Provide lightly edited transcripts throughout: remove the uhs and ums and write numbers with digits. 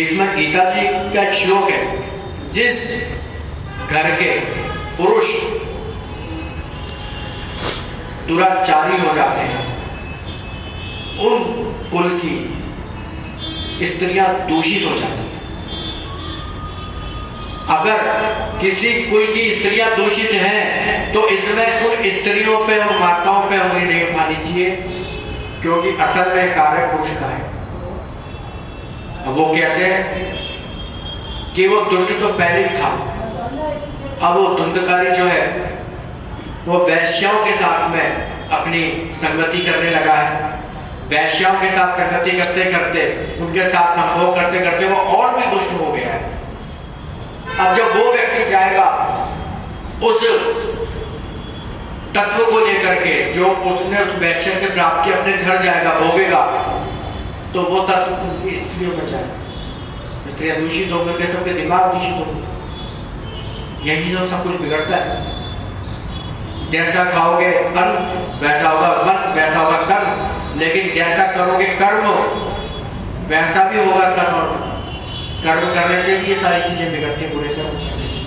इसमें गीता जी का श्लोक है, जिस घर के पुरुष दुराचारी हो जाते हैं उन कुल की स्त्रियां दूषित हो जाती हैं। अगर किसी कुल की स्त्रियां दूषित हैं तो इसमें उन स्त्रियों पे और माताओं पे उंगली नहीं उठानी चाहिए, क्योंकि असल में कार्य पुरुष का है। अब वो कैसे कि वो दुष्ट तो पहले ही था, अब वो धुंधकारी जो है वो वैश्याओं के साथ में अपनी संगति करने लगा है। वैश्याओं के साथ संगति करते करते, उनके साथ संभोग करते करते वो और भी दुष्ट हो गया है। अब जब वो व्यक्ति जाएगा उस तत्व को लेकर के जो उसने उस वैश्य से प्राप्त किया, अपने घर जाएगा, भोगेगा, तो वो तत्व उनकी स्त्रियों में जाएगा। स्त्रियां दूषित होंगे, उनके सबके दिमाग दूषित होंगे। यही तो सब कुछ बिगड़ता है। जैसा खाओगे अन्न वैसा होगा मन, वैसा होगा कर्म, लेकिन जैसा करोगे कर्म वैसा भी होगा कर्म। कर्म करने से ये सारी चीजें बिगड़ती हैं, बुरे कर्म करने से।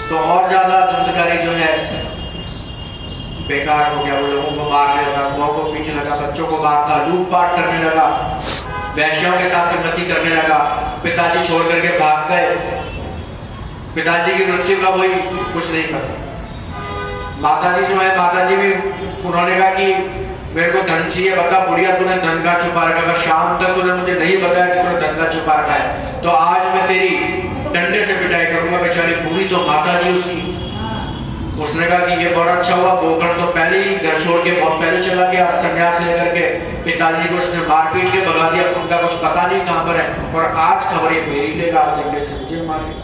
तो और ज्यादा धुंधकारी जो है बेकार हो गया। वो लोगों को मारने लगा, गौ को पीटने लगा, बच्चों को मारता, लूटपाट करने लगा, वैश्याओं के साथ संगति करने लगा। पिताजी छोड़ करके भाग गए, पिताजी की मृत्यु का वही कुछ नहीं पता। माताजी जो है, माताजी भी उन्होंने कहा कि मेरे को धन चाहिए, बता बुढ़िया तूने धन का छुपा रखा है, शाम तक तूने मुझे नहीं बताया कि तूने धन का छुपा रखा है, तो आज मैं तेरी डंडे से पिटाई करूंगा। बेचारी बूढ़ी तो माताजी उसकी, उसने कहा कि ये बड़ा अच्छा हुआ, गोकर्ण तो पहले ही घर छोड़ के बहुत पहले चला गया, संन्यास लेकर के। पिताजी को उसने मार पीट के भगा दिया, उनका कुछ पता नहीं कहां पर है, और आज खबर ये मेरी लेगा, डंडे से मुझे मारेगा।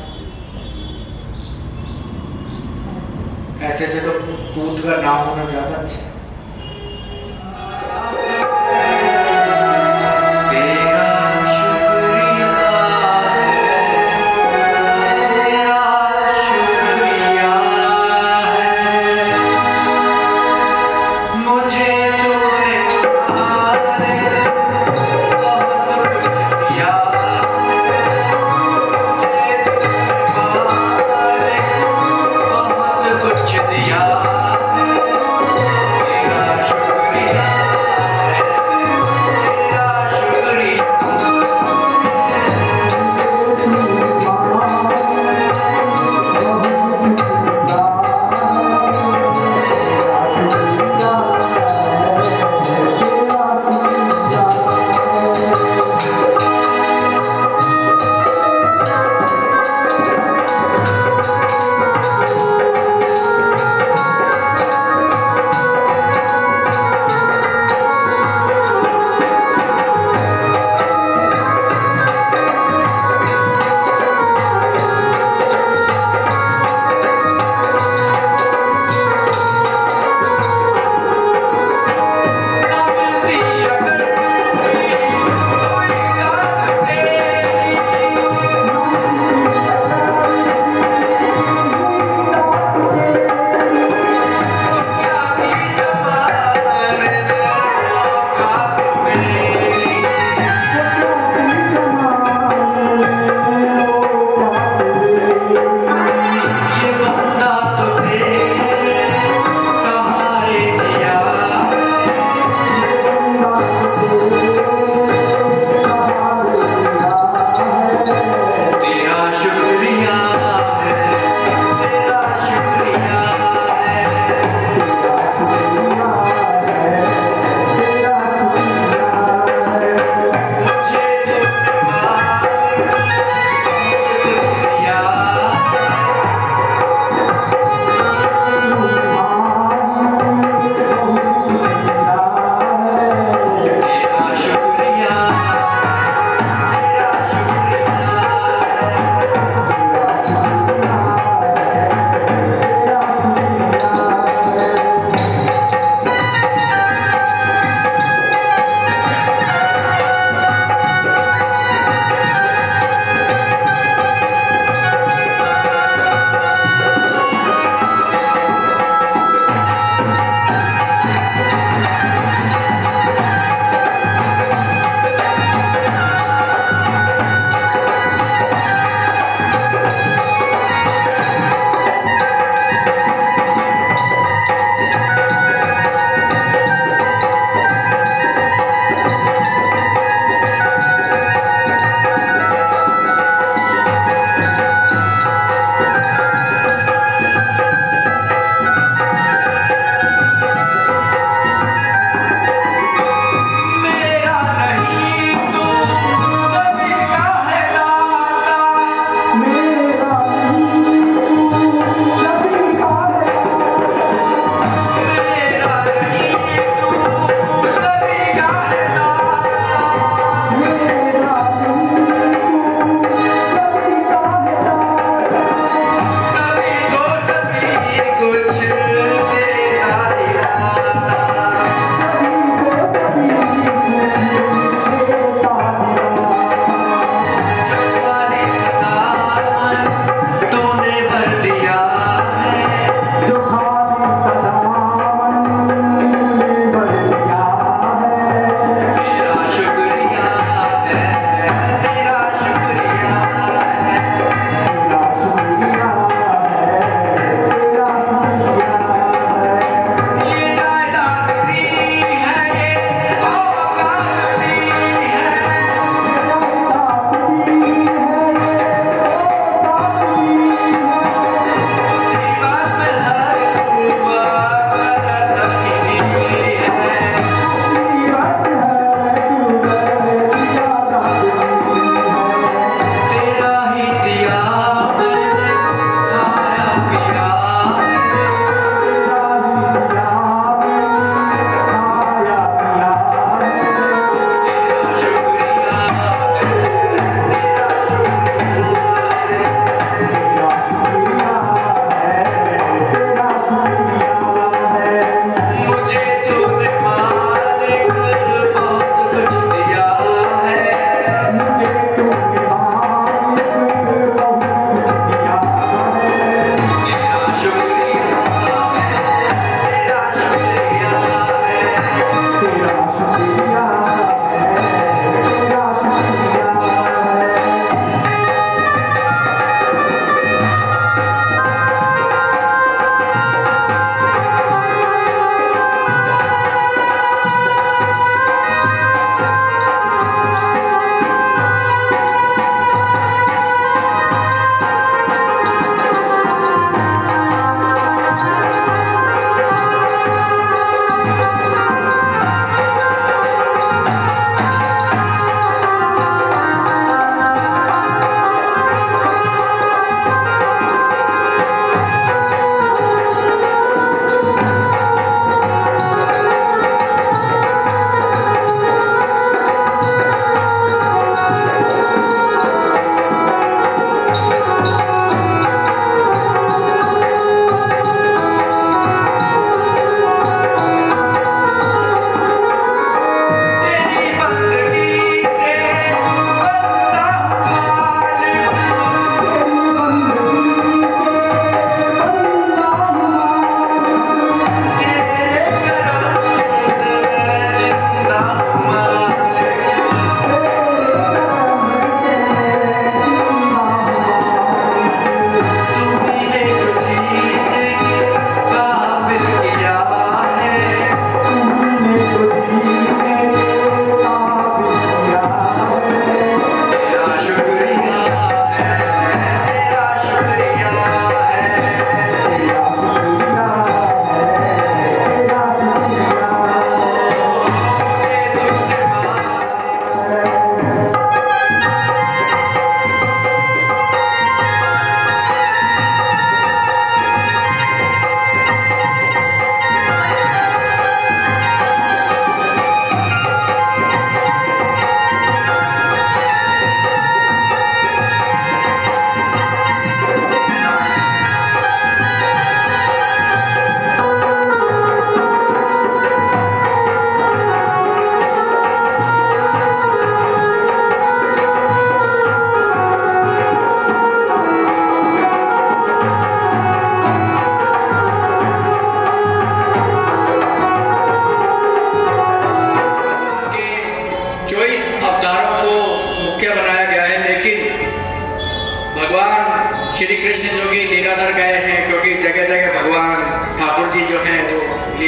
ऐसे से तो पूत का नाम होना ज्यादा अच्छा है। Yeah.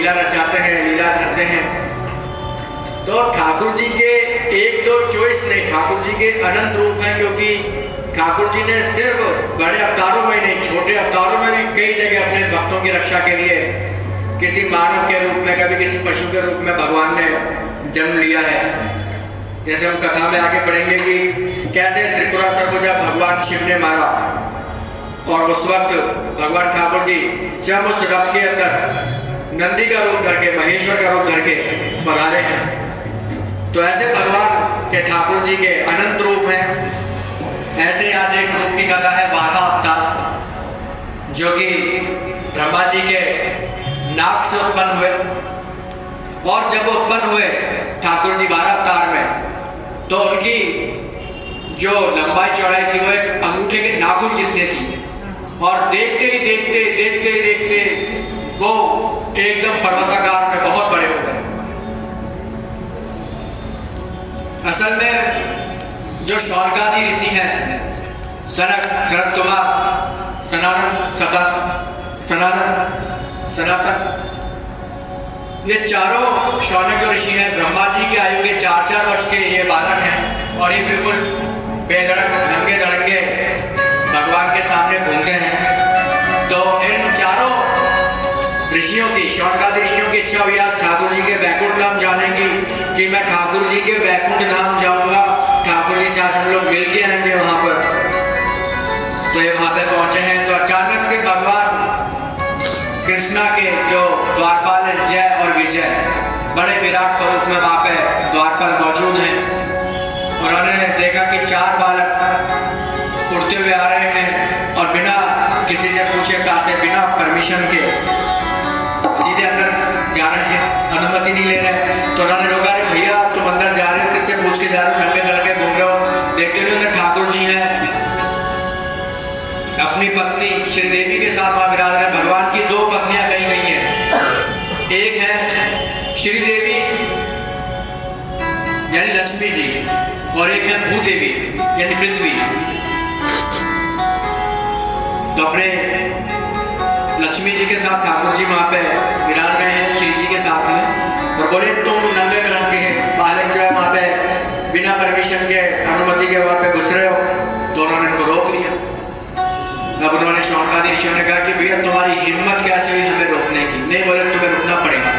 लीला रचाते हैं, लीला करते हैं। तो ठाकुर जी के एक दो चॉइस नहीं, ठाकुर जी के अनंत रूप हैं, क्योंकि ठाकुर जी ने सिर्फ बड़े अवतारों में नहीं, छोटे अवतारों में भी कई जगह अपने भक्तों की रक्षा के लिए किसी मानव के रूप में, कभी किसी पशु के रूप में भगवान ने जन्म लिया है। जैसे हम कथा में आगे पढ़ेंगे कि कैसे त्रिपुरासुर को जब भगवान शिव ने मारा और उस वक्त भगवान ठाकुर जी जब उस रथ के अंदर नंदी का रूप धर के, महेश्वर का रूप धर के पधारे हैं। तो ऐसे भगवान के ठाकुर जी के अनंत रूप हैं। ऐसे आज एक रूप की कथा है बारह अवतार, जो कि ब्रह्मा जी के नाक से उत्पन्न हुए, और जब उत्पन्न हुए ठाकुर जी 12 अवतार में, तो उनकी जो लंबाई चौड़ाई थी वो एक अंगूठे के नाखून जितने थी, और देखते ही देखते वो एकदम पर्वताकार में बहुत बड़े हो गए। असल में जो शौनकादि ऋषि हैं, सनक, शरद कुमार, सनातन, ये चारों शौनक जो ऋषि हैं, ब्रह्मा जी की आयु के 4-4 वर्ष के ये बालक हैं, और ये बिल्कुल बेधड़क नंगे धड़ंगे भगवान के सामने घूमते हैं। तो इन चारों ऋषियों की, शौनकादि ऋषियों की इच्छा हुई आज ठाकुर जी के वैकुंठ धाम जाने की, कि मैं ठाकुर जी के वैकुंठ धाम जाऊंगा, ठाकुर जी से आज हम लोग मिल के आएंगे वहां पर। तो ये वहां पे पहुंचे हैं, तो अचानक से भगवान कृष्णा के जो द्वारपाल है, जय और विजय, बड़े विराट स्वरूप में वहां पे द्वारपाल मौजूद हैं। उन्होंने देखा कि 4 बालक उड़ते हुए आ रहे हैं, और बिना किसी से पूछे कहा से, बिना परमिशन के सीधे अंदर जा रहे हैं, अनुमति नहीं ले रहे। तो उन्होंने रोका, अरे भैया तुम अंदर जा रहे हो, किससे पूछ के जा रहे हो, नंगे लड़के घूम रहे हो। देखते हुए अंदर ठाकुर जी हैं, अपनी पत्नी श्रीदेवी के साथ वहां विराज रहे। भगवान की 2 पत्नियां कही गई हैं, एक है श्रीदेवी यानी लक्ष्मी जी, और एक है भूदेवी यानी पृथ्वी। तो अपने लक्ष्मी जी के साथ ठाकुर जी वहां पे विराज रहे हैं श्री जी के साथ में, और बोले तुम नंगे रंग के बालक जो है वहां पे बिना परमिशन के, अनुमति के वहां पे घुस रहे हो। तो उन्होंने इनको रोक लिया। अब उन्होंने शौनकादि ऋषियों ने कहा कि भैया तुम्हारी हिम्मत कैसे हुई हमें रोकने की? नहीं, बोले तुम्हें रुकना पड़ेगा।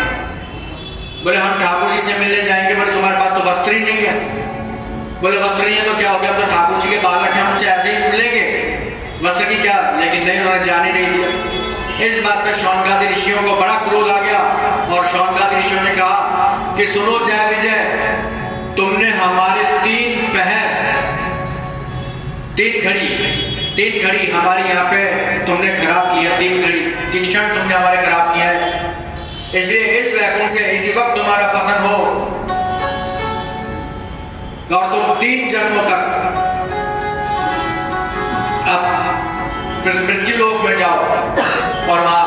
बोले हम ठाकुर जी से मिलने जाएंगे, बोले तुम्हारे पास तो वस्त्र ही नहीं है। बोले वस्त्र नहीं है तो क्या हो गया, तो ठाकुर जी के बालक हैं, हमसे ऐसे ही मिलेंगे, वस्त्र की क्या? लेकिन नहीं, उन्होंने जाने नहीं दिया। इस बात पे शौनकादि ऋषियों को बड़ा क्रोध आ गया, और शौनकादि ऋषियों ने कहा कि सुनो जय विजय, तुमने हमारे 3 पहर, 3 घड़ी हमारी यहाँ पे तुमने खराब की है, 3 क्षण तुमने हमारे खराब किया है। इसलिए इस वैकुंठ से इसी वक्त तुम्हारा पतन हो, और तुम 3 जन्मों तक अब मृत्यु लोक में जाओ और वहां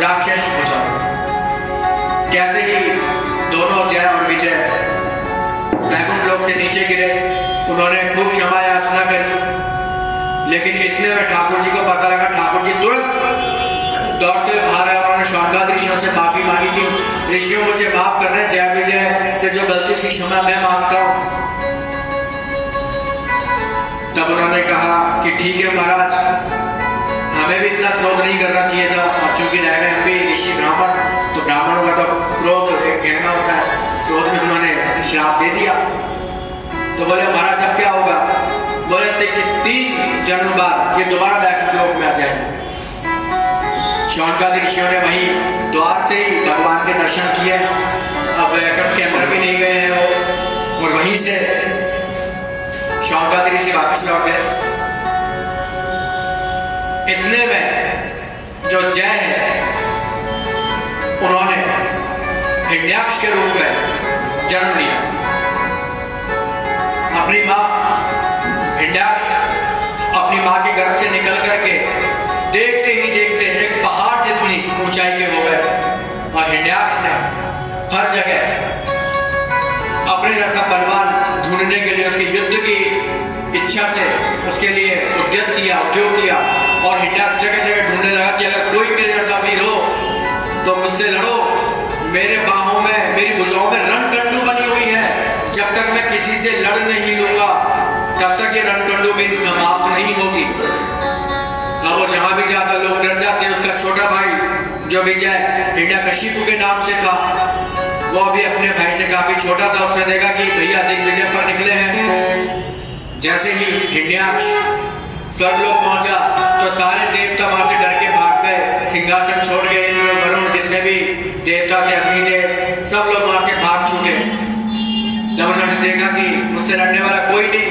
राक्षस हो जाओ। कहते ही दोनों जय और विजय वैकुंठ लोक से नीचे गिरे। उन्होंने खूब क्षमा याचना करी, लेकिन इतने में ठाकुर जी को पता लगा। ठाकुर जी तुरंत दौड़ते हुए बाहर आए। उन्होंने शौनकादि ऋषियों से माफी मांगी कि ऋषियों मुझे माफ कर रहे हैं, जय विजय से जो गलती उसकी क्षमा मैं मांगता हूं। तब उन्होंने कहा कि ठीक है महाराज, हमें भी इतना क्रोध नहीं करना चाहिए था, और चूंकि रह गए हम भी ऋषि ब्राह्मण, तो ब्राह्मणों का तो क्रोध एक गहना होता है, क्रोध में उन्होंने श्राप दे दिया। तो बोले महाराज अब क्या होगा? बोले कि 3 जन्म बाद ये दोबारा वैकुंठ लोक में आ जाएंगे। शौनकादि ऋषियों ने वहीं द्वार से ही भगवान के दर्शन किए। अब वैकुंठ के अंदर भी नहीं गए हैं वो, और वहीं से शौनकादि ऋषि वापस लौट गए। इतने में जो जय है, उन्होंने हिरण्याक्ष के रूप में जन्म लिया। अपनी माँ हिरण्याक्ष अपनी माँ के गर्भ से निकल करके देखते ही देखते एक पहाड़ जितनी ऊंचाई के हो गए, और हिरण्याक्ष ने हर जगह अपने जैसा बलवान ढूंढने के लिए, उसके युद्ध की इच्छा से उसके लिए उद्योग किया, और हिरण्याक्ष जगह जगह ढूंढने लगा कि अगर कोई मेरे जैसा वीर हो तो मुझसे लड़ो। मेरे बाहों में, मेरी भुजाओं में रणकंडू बनी हुई है। जब तक मैं किसी से लड़ नहीं लूंगा तब तक ये रणकंडू मेरी समाप्त नहीं होगी। अब वो जहां भी जाता लोग डर जाते। उसका छोटा भाई जो विजय हिरण्यकशिपु के नाम से था, वो भी अपने भाई से काफी छोटा था। उसने देखा कि भैया दिग्विजय पर निकले हैं। जैसे ही हिरण्याक्ष स्वर्गलोक पहुंचा तो सारे देवता वहां से डर के भाग गए, सिंहासन छोड़ गए। इंद्र वरुण जितने भी देवता थे, अग्निदेव, सब लोग वहां से भाग छूटे। जब उन्होंने देखा कि मुझसे लड़ने वाला कोई नहीं,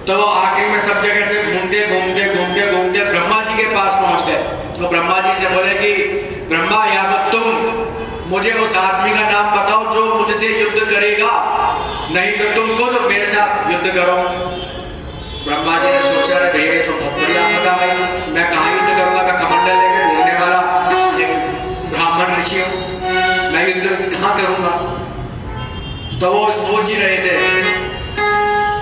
तो वो आखिर में सब जगह से घूमते घूमते घूमते घूमते ब्रह्मा जी के पास पहुंच गए। तो ब्रह्मा जी से बोले कि ब्रह्मा, या तो तुम मुझे उस आदमी का नाम बताओ जो मुझसे युद्ध करेगा, नहीं तो तुम खुद मेरे साथ युद्ध करो। ब्रह्मा जी ने सोचा, अरे भैया ये तो बहुत बढ़िया सदा भाई, मैं कहाँ युद्ध करूंगा, मैं कमंडल लेके घूमने वाला ब्राह्मण ऋषि हूँ, मैं युद्ध कहाँ करूंगा। तो वो सोच ही रहे थे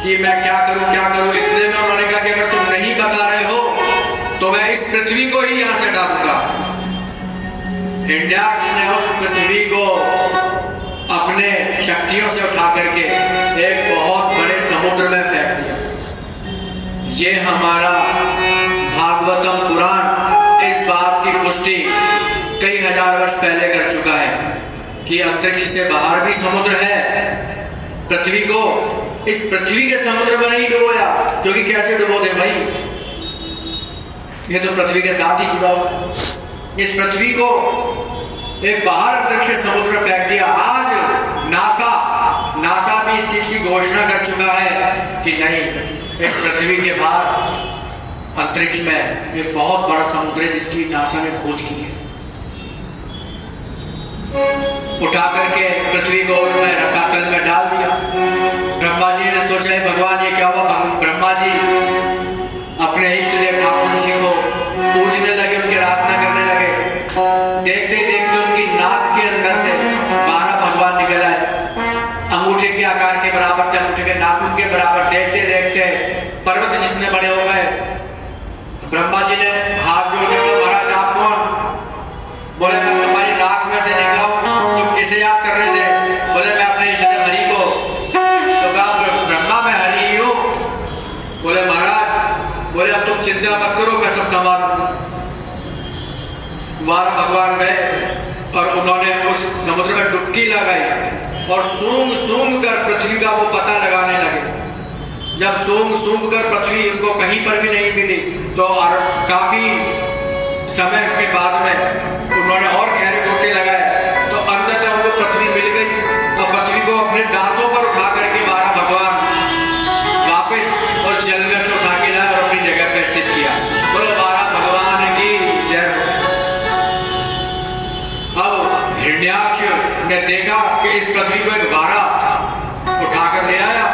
कि मैं क्या करूं क्या करूं। इतने में उन्होंने कहा कि अगर तुम नहीं बता रहे हो तो मैं इस पृथ्वी को ही यहां से हटा दूंगा। हिरण्याक्ष ने उस पृथ्वी को अपने शक्तियों से उठा करके एक बहुत बड़े समुद्र में फेंक दिया। ये हमारा भागवतम पुराण इस बात की पुष्टि कई हजार वर्ष पहले कर चुका है कि अंतरिक्ष से बाहर भी समुद्र है। पृथ्वी को इस पृथ्वी के समुद्र में नहीं डुबोया, क्योंकि कैसे डुबो दे भाई, ये तो पृथ्वी के साथ ही जुड़ा हुआ है। इस पृथ्वी को एक बाहर अंतरिक्ष के समुद्र में फेंक दिया। आज नासा भी इस चीज की घोषणा कर चुका है कि नहीं, इस पृथ्वी के बाहर अंतरिक्ष में एक बहुत बड़ा समुद्र है जिसकी नासा ने खोज की है। उठा करके पृथ्वी को उसमें रसातल में डाल दिया। ब्रह्मा जी ने सोचा, भगवान ये क्या हुआ। ब्रह्मा जी अपने इष्ट देव ठाकुर जी को पूजने लगे, उनकी आराधना करने लगे। देखते ही देखते उनकी नाक के अंदर से 12 भगवान निकल आए, अंगूठे के आकार के बराबर थे, अंगूठे के नाखून के बराबर। देखते देखते पर्वत जितने बड़े हो गए। ब्रह्मा जी ने हाथ जोड़ के बोला, महाराज आप कौन। बोले, मैं तुम्हारी नाक में से निकला हूं, तुम किसे याद कर रहे थे। बोले, मैं अपने इष्ट देव हरि को। तो कहा, ब्रह्मा मैं हरि ही हूं। बोले, महाराज, बोले अब तुम चिंता मत करो, मैं सब संभाल लूंगा। 12 भगवान गए और उन्होंने उस समुद्र में डुबकी लगाई और सूंघ कर पृथ्वी का वो पता लगाने लगे। जब सूंघ कर पृथ्वी उनको कहीं पर भी नहीं मिली तो काफी समय के बाद में उन्होंने और गहरे गोते लगाए तो अंततः उनको पृथ्वी मिल गई। तो पृथ्वी को अपने दांतों पर उठा करके 12 भगवान वापस और जल में से उठा के लाए और अपनी जगह पर स्थित किया। बोलो 12 भगवान की जय हो। अब हिरण्याक्ष ने देखा कि इस पृथ्वी को एक 12 उठाकर ले आया।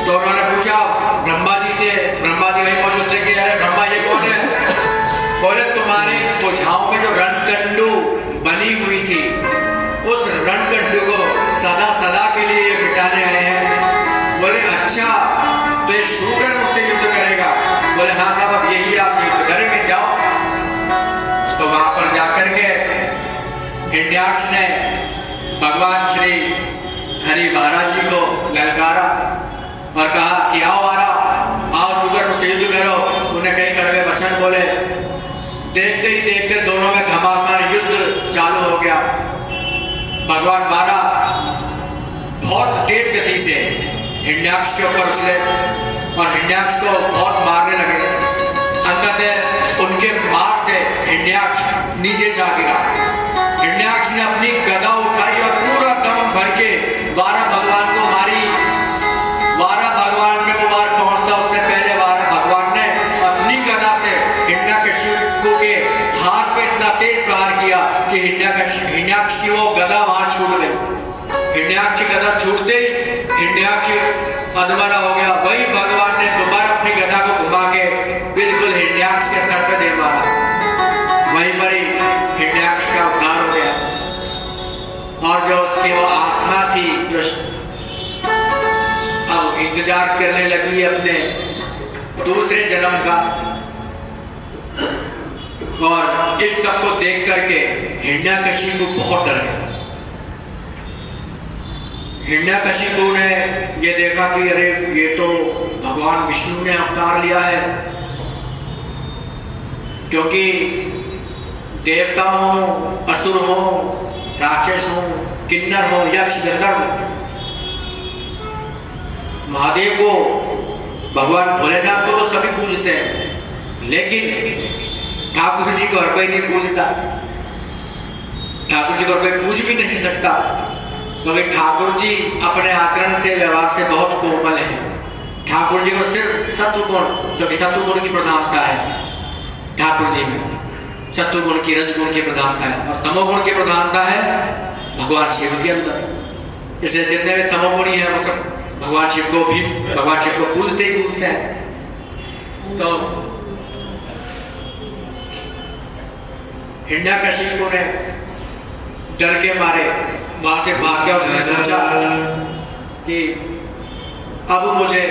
तो उन्होंने पूछा ब्रह्मा जी से, ब्रह्मा जी वही मौजूद थे कि अरे ब्रह्मा ये कौन है। बोले, तुम्हारे भुजाओं में जो रणकंडू बनी हुई थी उस रणकंडू को सदा के लिए मिटाने आए हैं। बोले, अच्छा तो ये शूकर मुझसे युद्ध करेगा। बोले, हाँ साहब, अब यही आपसे युद्ध करेंगे, जाओ। तो वहां पर जाकर के हिरण्याक्ष ने भगवान श्री हरि महाराज जी को ललकारा और कहा कि आओ शूकर मुझसे युद्ध करो। उन्हें कई कड़वे वचन बोले। देखते ही देखते दोनों में घमासान युद्ध चालू हो गया। भगवान 12 बहुत तेज गति से हिरण्याक्ष के ऊपर उछले और हिरण्याक्ष को बहुत मारने लगे। अंततः उनके मार से हिरण्याक्ष नीचे जा गिरा। हिरण्याक्ष ने अपनी गदा उठाई और पूरा दम भर के 12 भगवान को मारी। 12 भगवान में कुमार पहुंचता उससे पहले 12 भगवान ने अपनी गदा से हिरण्यकशिपु के हाथ पे इतना तेज प्रहार किया कि हिरण्याक्ष की वो गदा वहां छूट गई। हिरण्याक्ष की गदा छूटते ही हिरण्याक्ष अधमरा हो गया। वही भगवान ने दोबारा अपनी गदा को घुमा के बिल्कुल हिरण्याक्ष के सर पे दे मारा। वहीं पर ही हिरण्याक्ष का उद्धार हो गया और जो उसकी वो आत्मा थी जो अब इंतजार करने लगी अपने दूसरे जन्म का, और इस सब को देख करके हिरण्यकशिपु बहुत डर गया। हिरण्यकशिपु ने ये देखा कि अरे ये तो भगवान विष्णु ने अवतार लिया है, क्योंकि देवता हो, असुर हो, राक्षस हो, किन्नर हो, यक्ष, गंधर्व, महादेव को, भगवान भोलेनाथ को तो सभी पूजते हैं, लेकिन ठाकुर जी को हर कोई नहीं पूजता। ठाकुर जी को हर कोई पूज भी नहीं सकता, क्योंकि ठाकुर जी अपने आचरण से, व्यवहार से बहुत कोमल है। ठाकुर जी को सिर्फ सत्व गुण, जो कि सत्व गुण की प्रधानता है ठाकुर जी में, सत्व गुण की, रजगुण की प्रधानता है, और तमोगुण की प्रधानता है भगवान शिव के अंदर। इसलिए जितने भी तमोगुणी हैं वो सब भगवान शिव को पूजते ही पूजते हैं। तो हिरण्यकशिपु ने डर के मारे वहां से भाग गया। उसने सोचा कि अब मुझे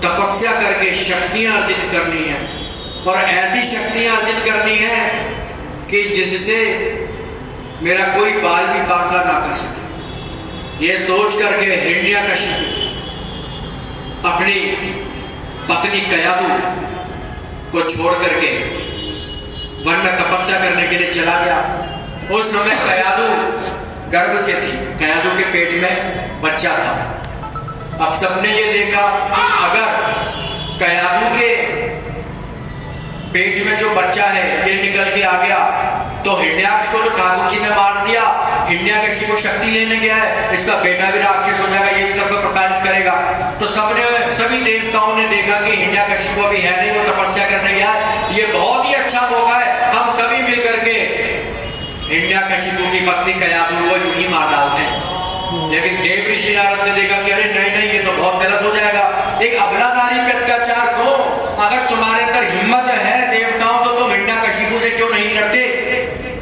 तपस्या करके शक्तियां अर्जित करनी है, और ऐसी शक्तियां अर्जित करनी है कि जिससे मेरा कोई बाल भी बांका ना कर सके। ये सोच करके हिरण्यकशिपु अपनी पत्नी कयाधु को छोड़ करके वन में तपस्या करने के लिए चला गया। उस समय कयाधु गर्भ से थी, कयाधु के पेट में बच्चा था। अब सबने ये देखा कि अगर कयाधु के पेट में जो बच्चा है ये निकल के आ गया तो हिरण्याक्ष को तो ठाकुर जी ने मार दिया, हिरण्यकशिपु को शक्ति लेने गया है, इसका बेटा भी राक्षस हो जाएगा, ये सबको प्रताड़ित करेगा। तो सभी देवताओं ने देखा कि हिरण्यकशिपु अभी है नहीं, वो तपस्या करने गया है, ये बहुत ही अच्छा मौका है, हम सभी मिलकर के हिरण्यकशिपु की पत्नी कयाधु को यूं ही मार डालते हैं। लेकिन देव ऋषि नारद ने देखा कि अरे नहीं नहीं, ये तो बहुत गलत हो जाएगा, एक अबला नारी पे अत्याचार को, अगर तुम्हारे अंदर हिम्मत है देवताओं तो तुम हिरण्यकशिपु से क्यों नहीं लड़ते,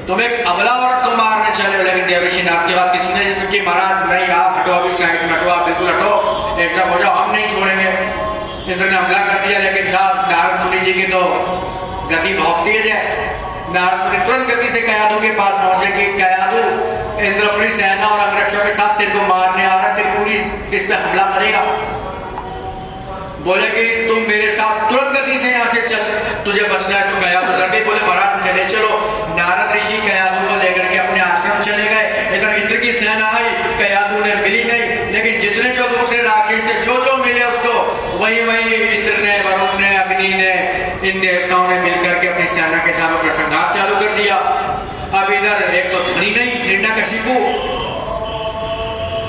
तुम एक अबला औरत को मारने चले। लेकिन देव ऋषि नारद के बाद किसी ने कि महाराज नहीं, आप हटो, अभी साइड में हटो, आप बिल्कुल हटो, एक तरफ हो जाओ, हम नहीं छोड़ेंगे। इंद्र ने हमला कर दिया, लेकिन साहब नारद मुनि जी की तो गति बहुत तेज है। नारद मुनि तुरंत गति से कयाधु के पास पहुंचे कि कयाधु, इंद्र अपनी सेना और अंगरक्षकों के साथ तेरे को मारने आ रहा है, तेरी पूरी इस पे हमला करेगा। बोले कि तुम मेरे साथ तुरंत गति से यहाँ से चल, तुझे बचना है। तो कयाधु कर गई, बोले महाराज चले चलो। नारद ऋषि कयाधु को लेकर के अपने आश्रम चले गए। इधर इंद्र की सेना आई, कयाधु ने मिली नहीं, लेकिन जितने जो दूसरे राक्षस थे जो मिले उसको वही इंद्र ने, वरुण ने, अग्नि ने, इन देवताओं ने मिलकर के अपनी सेना के साथ अपना संघात चालू कर दिया। अब इधर एक तो धनी नहीं, हिरण्यकशिपु,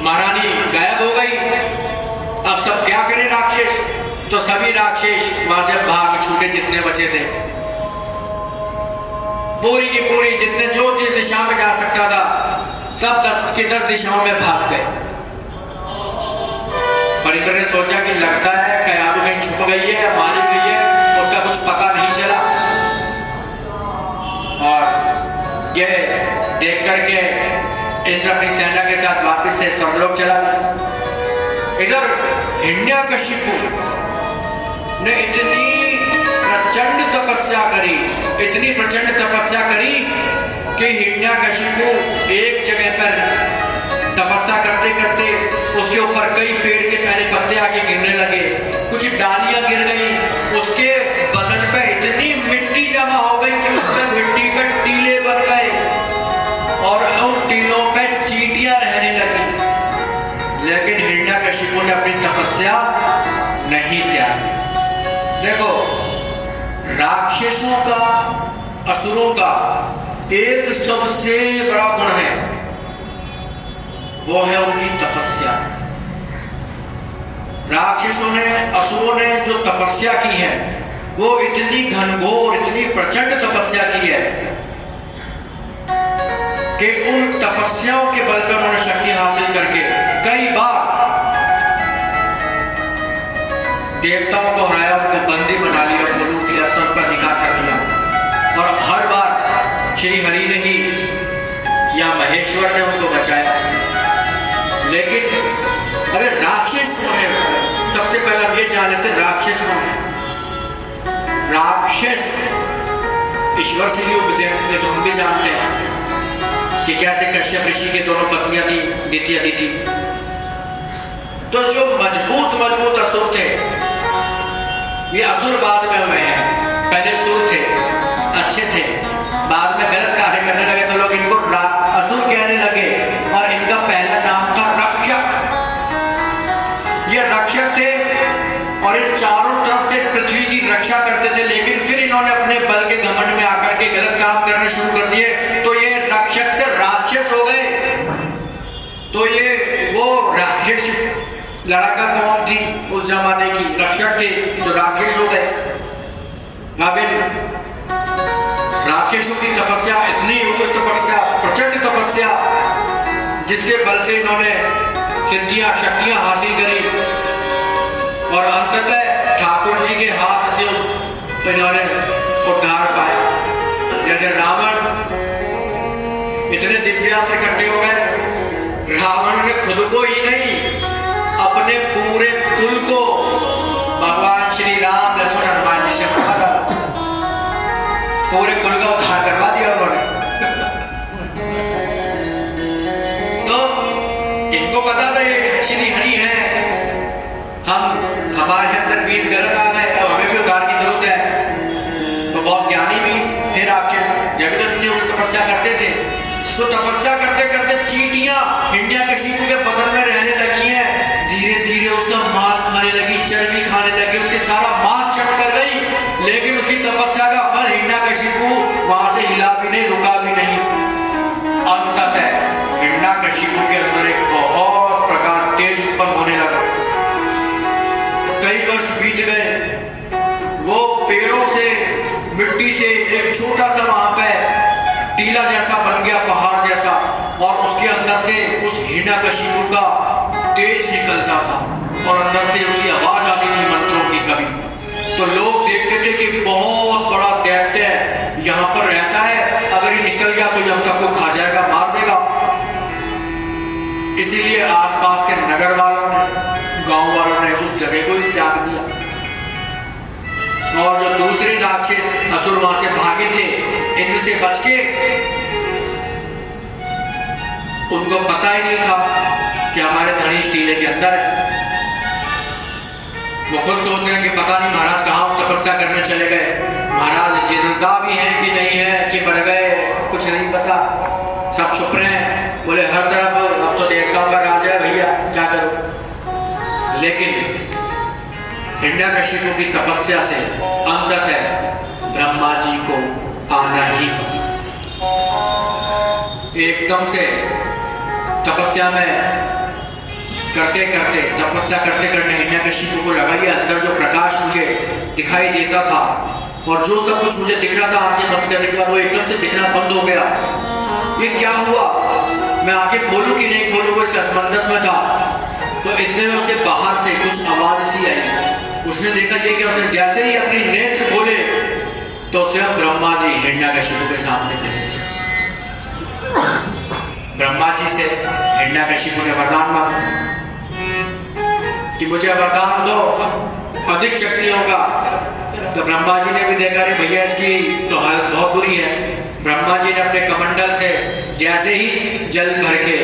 महारानी गायब हो गई। अब सब क्या करें राक्षस, तो सभी राक्षस वहां से भाग छूटे, जितने बचे थे पूरी की पूरी, जितने जो जिस दिशा में जा सकता था सब 10 की 10 दिशाओं में भाग गए। पर इंद्र ने सोचा कि लगता है कयाधु कहीं छुप गई है, मारी गई है, उसका कुछ पता नहीं चला। और ये देख करके इंद्र अपनी सेना के साथ वापस से स्वर्गलोक चला गया। इधर हिरण्यकशिपु ने इतनी प्रचंड तपस्या करी, इतनी प्रचंड तपस्या करी कि हिरण्यकशिपु एक जगह पर तपस्या करते करते उसके ऊपर कई पेड़ के पहले पत्ते आके गिरने लगे, कुछ डालियां गिर गई, उसके बदन पे इतनी मिट्टी जमा हो गई कि उसमें मिट्टी पे टीले बन गए और उन टीलों पे चींटियां रहने लगी। लेकिन हिरण्यकशिपु ने अपनी तपस्या नहीं त्यागी। देखो, राक्षसों का, असुरों का एक सबसे बड़ा गुण है, वो है उनकी तपस्या। राक्षसों ने, असुरों ने जो तपस्या की है वो इतनी घनघोर, इतनी प्रचंड तपस्या की है कि उन तपस्याओं के बल पर उन्होंने शक्ति हासिल करके कई बार देवताओं को हराया, उनको बंदी बना लिया, उनको लूट लिया, सब पर निकाह कर लिया। और हर बार श्री हरि ने ही या महेश्वर ने उनको बचाया। लेकिन अगर राक्षस कौन है, सबसे पहले हम ये जान लेते हैं राक्षस कौन है। राक्षस ईश्वर से ही उपजे होंगे, तो हम भी जानते हैं कि कैसे कश्यप ऋषि के दोनों पत्नियां थी, दिति अदिति। तो जो मजबूत असुर थे, ये असुर बाद में हुए हैं, पहले सुर थे, अच्छे थे, बाद में गलत कार्य करने लगे तो लोग इनको असुर कहने लगे, और इनका पहला नाम था रक्षक। ये रक्षक थे और ये चारों तरफ से पृथ्वी की रक्षा करते थे, लेकिन फिर इन्होंने अपने बल के घमंड में आकर के गलत काम करने शुरू कर दिए, तो ये रक्षक से राक्षस हो गए। तो ये वो राक्षस लड़ाका कौन थी उस जमाने की, रक्षक थे जो राक्षस हो गए। अब इन राक्षसों की तपस्या इतनी उग्र तपस्या, प्रचंड तपस्या, जिसके बल से इन्होंने सिद्धियां शक्तियां हासिल करी, और अंततः ठाकुर जी के हाथ से इन्होंने उद्धार पाया। जैसे रावण इतने दिव्यास्त्र इकट्ठे हो गए, रावण ने खुद को ही नहीं अपने पूरे कुल को भगवान श्री राम लक्ष्मण हनुमान जी से मार डाला, पूरे कुल का उद्धार करवा दिया उन्होंने। तो इनको पता था ये श्री हरि हैं, हमारे अंदर बीज गलत आ गए, अब हमें भी उद्धार की जरूरत है। तो बहुत ज्ञानी भी थे राक्षस, जब तक इतनी तपस्या करते थे, तो तपस्या करते करते चींटियां हिरण्यकशिपु के बदन में रहने लगी हैं, धीरे धीरे उसका मांस खाने लगी, चर्बी खाने लगी, उसके सारा मांस चट कर गई, लेकिन उसकी तपस्या का फल हिरण्यकशिपु वहां से हिला भी नहीं, रुका भी नहीं। अंततः हिरण्यकशिपु के अंदर एक बहुत प्रकार तेज उत्पन्न होने लगा। कई वर्ष बीत गए, वो पेड़ों से मिट्टी से एक छोटा सा वहां पे टीला जैसा बन गया, पहाड़ जैसा, और उसके अंदर से उस हिरण्यकशिपु का तेज निकलता था, और अंदर से उसकी आवाज आती थी मंत्रों की कभी। तो लोग देखते थे कि बहुत बड़ा दैत्य यहाँ पर रहता है, अगर ये निकल गया तो ये हम सबको खा जाएगा, मार देगा। इसीलिए आसपास के नगर वालों ने, गांव वालों ने उस जगह को ही त्याग दिया, और जो दूसरे राक्षस असुर वहां से भागे थे इंद्र से बच के, उनको पता ही नहीं था कि हमारे धनेश टीले के अंदर है। वो खुद सोच रहे हैं कि पता नहीं महाराज कहाँ तपस्या करने चले गए, महाराज जिंदा भी हैं कि नहीं है, कि मर गए, कुछ नहीं पता, सब छुप रहे हैं। बोले हर तरफ अब तो देवताओं का राज है भैया, क्या करो। लेकिन हिरण्यकशिपु की तपस्या से अंततः ब्रह्मा जी को आना ही पड़ा। एकदम से तपस्या में करते करते हिरण्यकशिपु को लगा ये अंदर जो प्रकाश मुझे दिखाई देता था, और जो सब कुछ मुझे दिख रहा था आंखें बंद करने के बाद, वो एकदम से दिखना बंद हो गया। ये क्या हुआ, मैं आंखें खोलूं कि नहीं खोलूं, वो इस असमंजस में था। तो इतने में उसे बाहर से कुछ आवाज सी आई, उसने देखा ये क्या, उसने जैसे ही अपनी नेत्र खोले तो स्वयं ब्रह्मा जी हिरण्यकशिपु के सामने थे। ब्रह्मा जी से हिरण्यकशिपु ने वरदान मांगा कि मुझे वरदान दो अधिक शक्तियों का। तो ब्रह्मा जी ने भी देखा रे भैया इसकी तो हालत बहुत बुरी है। ब्रह्मा जी ने अपने कमंडल से जैसे ही जल भर के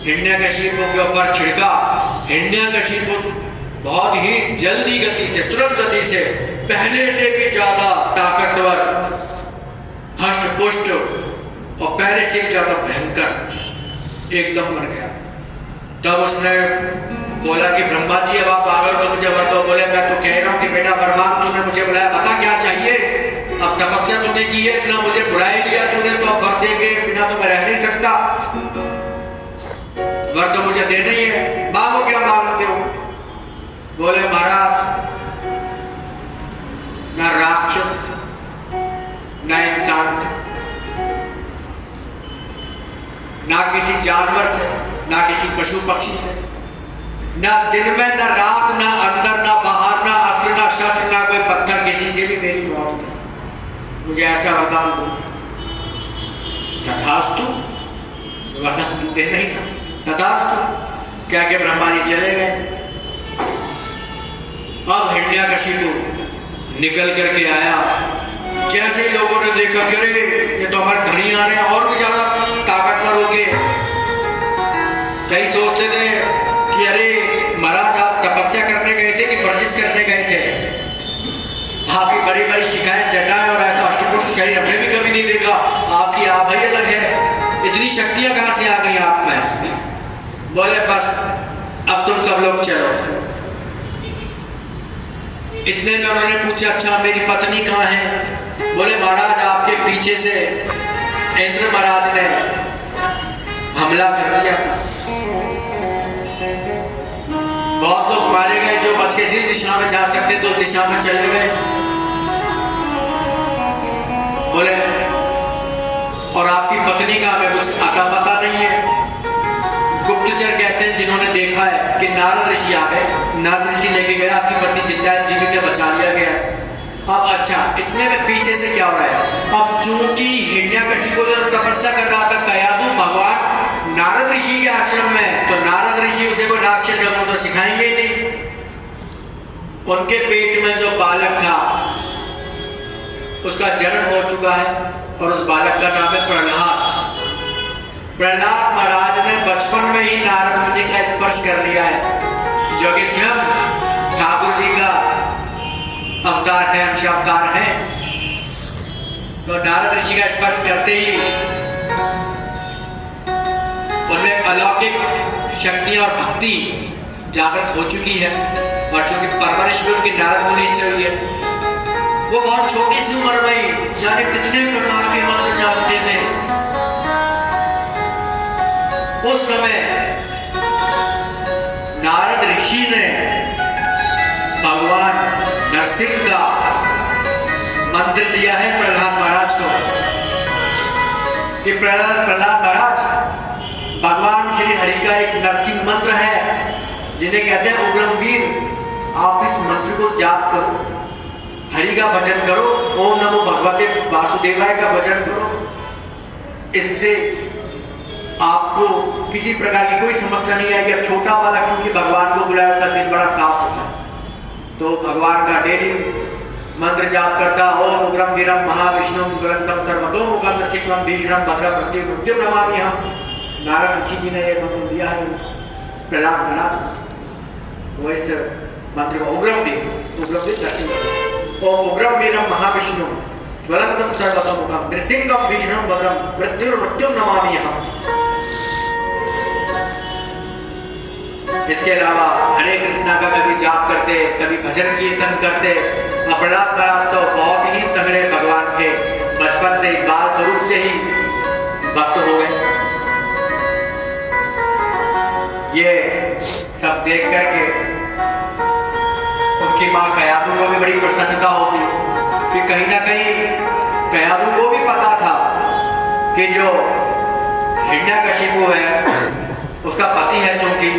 हिरण्यकशिपु के ऊपर छिड़का, हिरण्यकशिपु बहुत ही जल्दी गति से, तुरंत गति से, पहले से भी ज्यादा ताकतवर, हष्ट पुष्ट और पहले से भी ज्यादा भयंकर एकदम बन गया। तब उसने बोला कि ब्रह्मा जी अब आप आ गए तो मुझे वर दो। बोले मैं तो कह रहा हूँ कि बेटा वरमान तूने मुझे बुलाया, बता क्या चाहिए। अब तपस्या तूने की है, इतना मुझे बुला ही लिया तूने, तो अब वर दे के बिना तो मैं रह नहीं सकता, वर तो मुझे देना ही है, मांगो क्या मांगते हो। बोले महाराज ना राक्षस ना इंसान से, ना किसी जानवर से, ना किसी पशु पक्षी से, ना दिन में ना रात, ना अंदर ना बाहर, ना अस्त्र ना शस्त्र, ना कोई पत्थर, किसी से भी मेरी मौत नहीं, मुझे ऐसा वरदान दो। तथास्तु, वरदान तू देना ही था, तथास्तु क्या के ब्रह्मा जी चले गए। अब हिरण्यकशिपु निकल करके आया जैसे ही लोगों ने देखा कि अरे ये तो हमारे धनी आ रहे हैं और भी ज्यादा ताकतवर हो गए। कई सोचते थे कि अरे महाराज आप तपस्या करने गए थे कि वर्जिश करने गए थे? आपकी बड़ी बड़ी शिकायत जटाएं और ऐसा अष्टपुष्ट शरीर हमने भी कभी नहीं देखा, आपकी आप ही अलग है, इतनी शक्तियां कहां से आ गई आप में? बोले बस अब तुम सब लोग चलो। इतने में उन्होंने पूछा अच्छा मेरी पत्नी कहाँ है? बोले महाराज आपके पीछे से इंद्र महाराज ने हमला कर दिया था, बहुत लोग मारे गए, जो बच के जिस दिशा में जा सकते तो दिशा में चले गए। बोले और आपकी पत्नी का हमें कुछ आता पता नहीं है। गुप्तचर कहते हैं जिन्होंने देखा है कि नारद ऋषि आ गए, नारद ऋषि लेके गए, आपकी पत्नी जिंदा है, जीवित है, बचा लिया गया। अब अच्छा इतने में पीछे से क्या हो रहा है? अब चूंकि हिरण्यकशिपु जो तपस्या कर रहा था कयादु भगवान नारद ऋषि के आश्रम में, तो नारद ऋषि उसे कोई राक्षस कर्म तो सिखाएंगे ही नहीं। उनके पेट में जो बालक था उसका जन्म हो चुका है और उस बालक का नाम है प्रहलाद। प्रहलाद महाराज ने बचपन में ही नारद मुनि का स्पर्श कर लिया है, जो कि स्वयं ठाकुर जी का अवतार है, अंश अवतार है। तो नारद ऋषि का स्पर्श करते ही उनमें अलौकिक शक्तियां और भक्ति जागृत हो चुकी है, और चूंकि परवरिश भी उनकी नारद मुनि से हुई है, वो बहुत छोटी सी उम्र में जाने कितने प्रकार के मंत्र जानते थे। उस समय नारद ऋषि ने भगवान नरसिंह का मंत्र दिया है प्रहलाद महाराज को कि प्रहलाद महाराज भगवान श्री हरि का एक नरसिंह मंत्र है जिन्हें कहते हैं उग्रवीर। आप इस मंत्र को जाप करो, हरि का भजन करो, ओम नमो भगवते वासुदेवाय का भजन करो। इससे आपको किसी प्रकार की कोई समस्या नहीं आएगी। अब छोटा बालक चूंकि भगवान को बुलाया उसका दिल बड़ा साफ होता है, तो भगवान का डेली मंत्र जाप करता ओम उग्रम वीरम महाविष्णुम दुरंतम सर्वतोमुखम नृसिंहम भीषणम भद्रम मृत्युम नमामि हम। नारद ऋषि जी ने यह मंत्र दिया है प्रहलाद महाराज को। वो इस मंत्र को उग्रम वीर नरसिंह ओम उग्रम वीरम महाविष्णु ज्वलंतम सर्वतोमुखम नृसिंहम भीषणम भद्रम मृत्युम नमामि हम। इसके अलावा हरे कृष्णा का कभी जाप करते, कभी भजन कीर्तन करते। प्रहलाद महाराज तो बहुत ही तगड़े भगवान के बचपन से ही बाल स्वरूप से ही भक्त हो गए। ये सब देख करके उनकी मां कयादु को भी बड़ी प्रसन्नता होती कि कहीं ना कहीं कयादु को भी पता था कि जो हिरण्यकशिपु है उसका पति है चूंकि,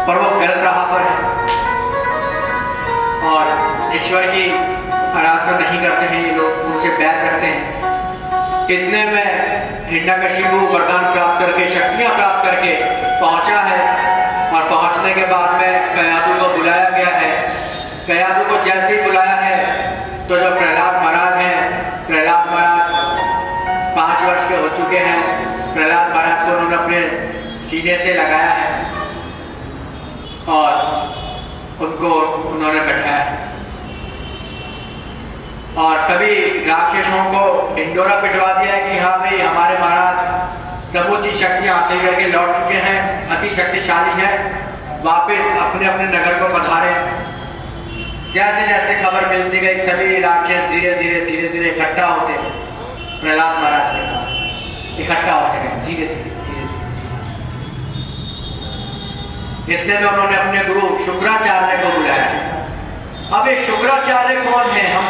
पर वो गलत राह पर है और ईश्वर की आराधना नहीं करते हैं ये लोग, उनसे बैर रखते हैं। इतने में हिरण्यकशिपु वरदान प्राप्त करके, शक्तियां प्राप्त करके पहुंचा है, और पहुंचने के बाद में कयादु को बुलाया गया है। कयादु को जैसे ही बुलाया है तो जो प्रहलाद महाराज हैं, प्रहलाद महाराज 5 वर्ष के हो चुके हैं। प्रहलाद महाराज को उन्होंने अपने सीने से लगाया है और उनको उन्होंने बैठाया और सभी राक्षसों को इंडोरा पिटवा दिया है कि हाँ भाई हमारे महाराज समूची शक्ति हासिल करके लौट चुके हैं, अति शक्तिशाली है, वापस अपने अपने नगर को पधारे। जैसे जैसे खबर मिलती गई सभी राक्षस धीरे धीरे इकट्ठा होते गए प्रहलाद महाराज के पास, इकट्ठा होते गए धीरे धीरे। इतने में उन्होंने अपने गुरु शुक्राचार्य को बुलाया। अब ये शुक्राचार्य कौन है हम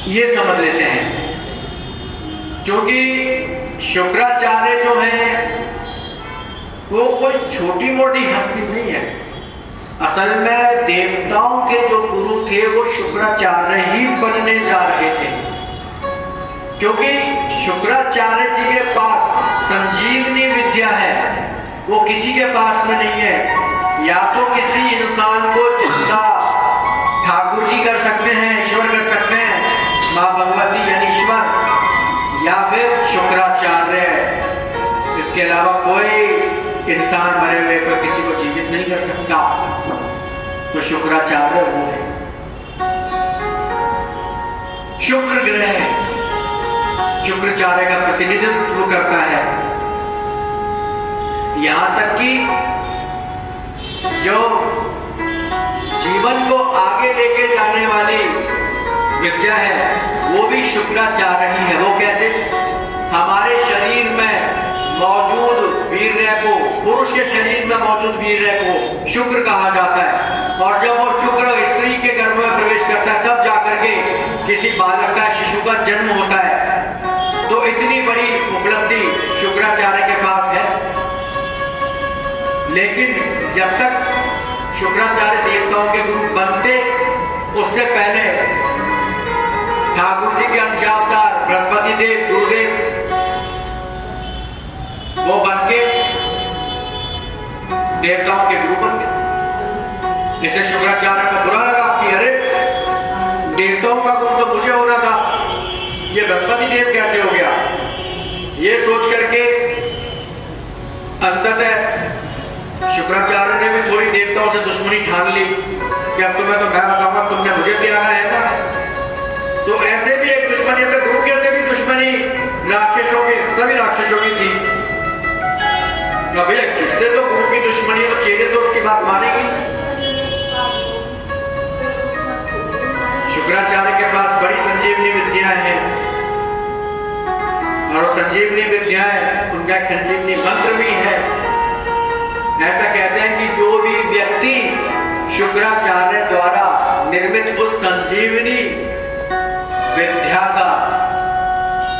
ये समझ लेते हैं। क्योंकि शुक्राचार्य जो है वो कोई छोटी मोटी हस्ती नहीं है। असल में देवताओं के जो गुरु थे वो शुक्राचार्य ही बनने जा रहे थे, क्योंकि शुक्राचार्य जी के पास संजीवनी विद्या है, वो किसी के पास में नहीं है। या तो किसी इंसान को जिंदा ठाकुर जी कर सकते हैं, ईश्वर कर सकते हैं, माँ भगवती यानी ईश्वर या फिर शुक्राचार्य। इसके अलावा कोई इंसान मरे हुए को किसी को जीवित नहीं कर सकता। तो शुक्राचार्य वो है। शुक्र ग्रह शुक्राचार्य का प्रतिनिधित्व करता है। यहां तक कि जो जीवन को आगे लेके जाने वाली विद्या है वो भी शुक्राचार्य ही है। वो कैसे? हमारे शरीर में मौजूद वीर्य को, पुरुष के शरीर में मौजूद वीर्य को शुक्र कहा जाता है। और जब वो शुक्र स्त्री के गर्भ में प्रवेश करता है तब जाकर के किसी बालक का, शिशु का जन्म होता है। तो इतनी बड़ी उपलब्धि शुक्राचार्य के पास है। लेकिन जब तक शुक्राचार्य देवताओं के गुरु बनते उससे पहले ठाकुर जी के अंशावतार बृहस्पति देव, गुरुदेव, वो बनके देवताओं के गुरु बन गए। इसे शुक्राचार्य को बुरा लगा कि अरे देवताओं का गुरु तो मुझे होना था, ये बृहस्पति देव कैसे हो गया। ये सोच करके अंततः शुक्राचार्य ने भी थोड़ी देवताओं से दुश्मनी ठान ली कि अब तुम्हें तो मैं बताऊंगा, तुमने मुझे त्यागा है ना। तो ऐसे भी एक दुश्मनी, अपने गुरु के से भी दुश्मनी राक्षसों की, सभी राक्षसों की थी। भैया जिससे तो गुरु की दुश्मनी है तो चेले तो उसकी बात मानेगी। शुक्राचार्य के पास बड़ी संजीवनी विद्या है और संजीवनी विद्याएं, उनका एक संजीवनी मंत्र भी है। ऐसा कहते हैं कि जो भी व्यक्ति शुक्राचार्य द्वारा निर्मित उस संजीवनी विद्या का,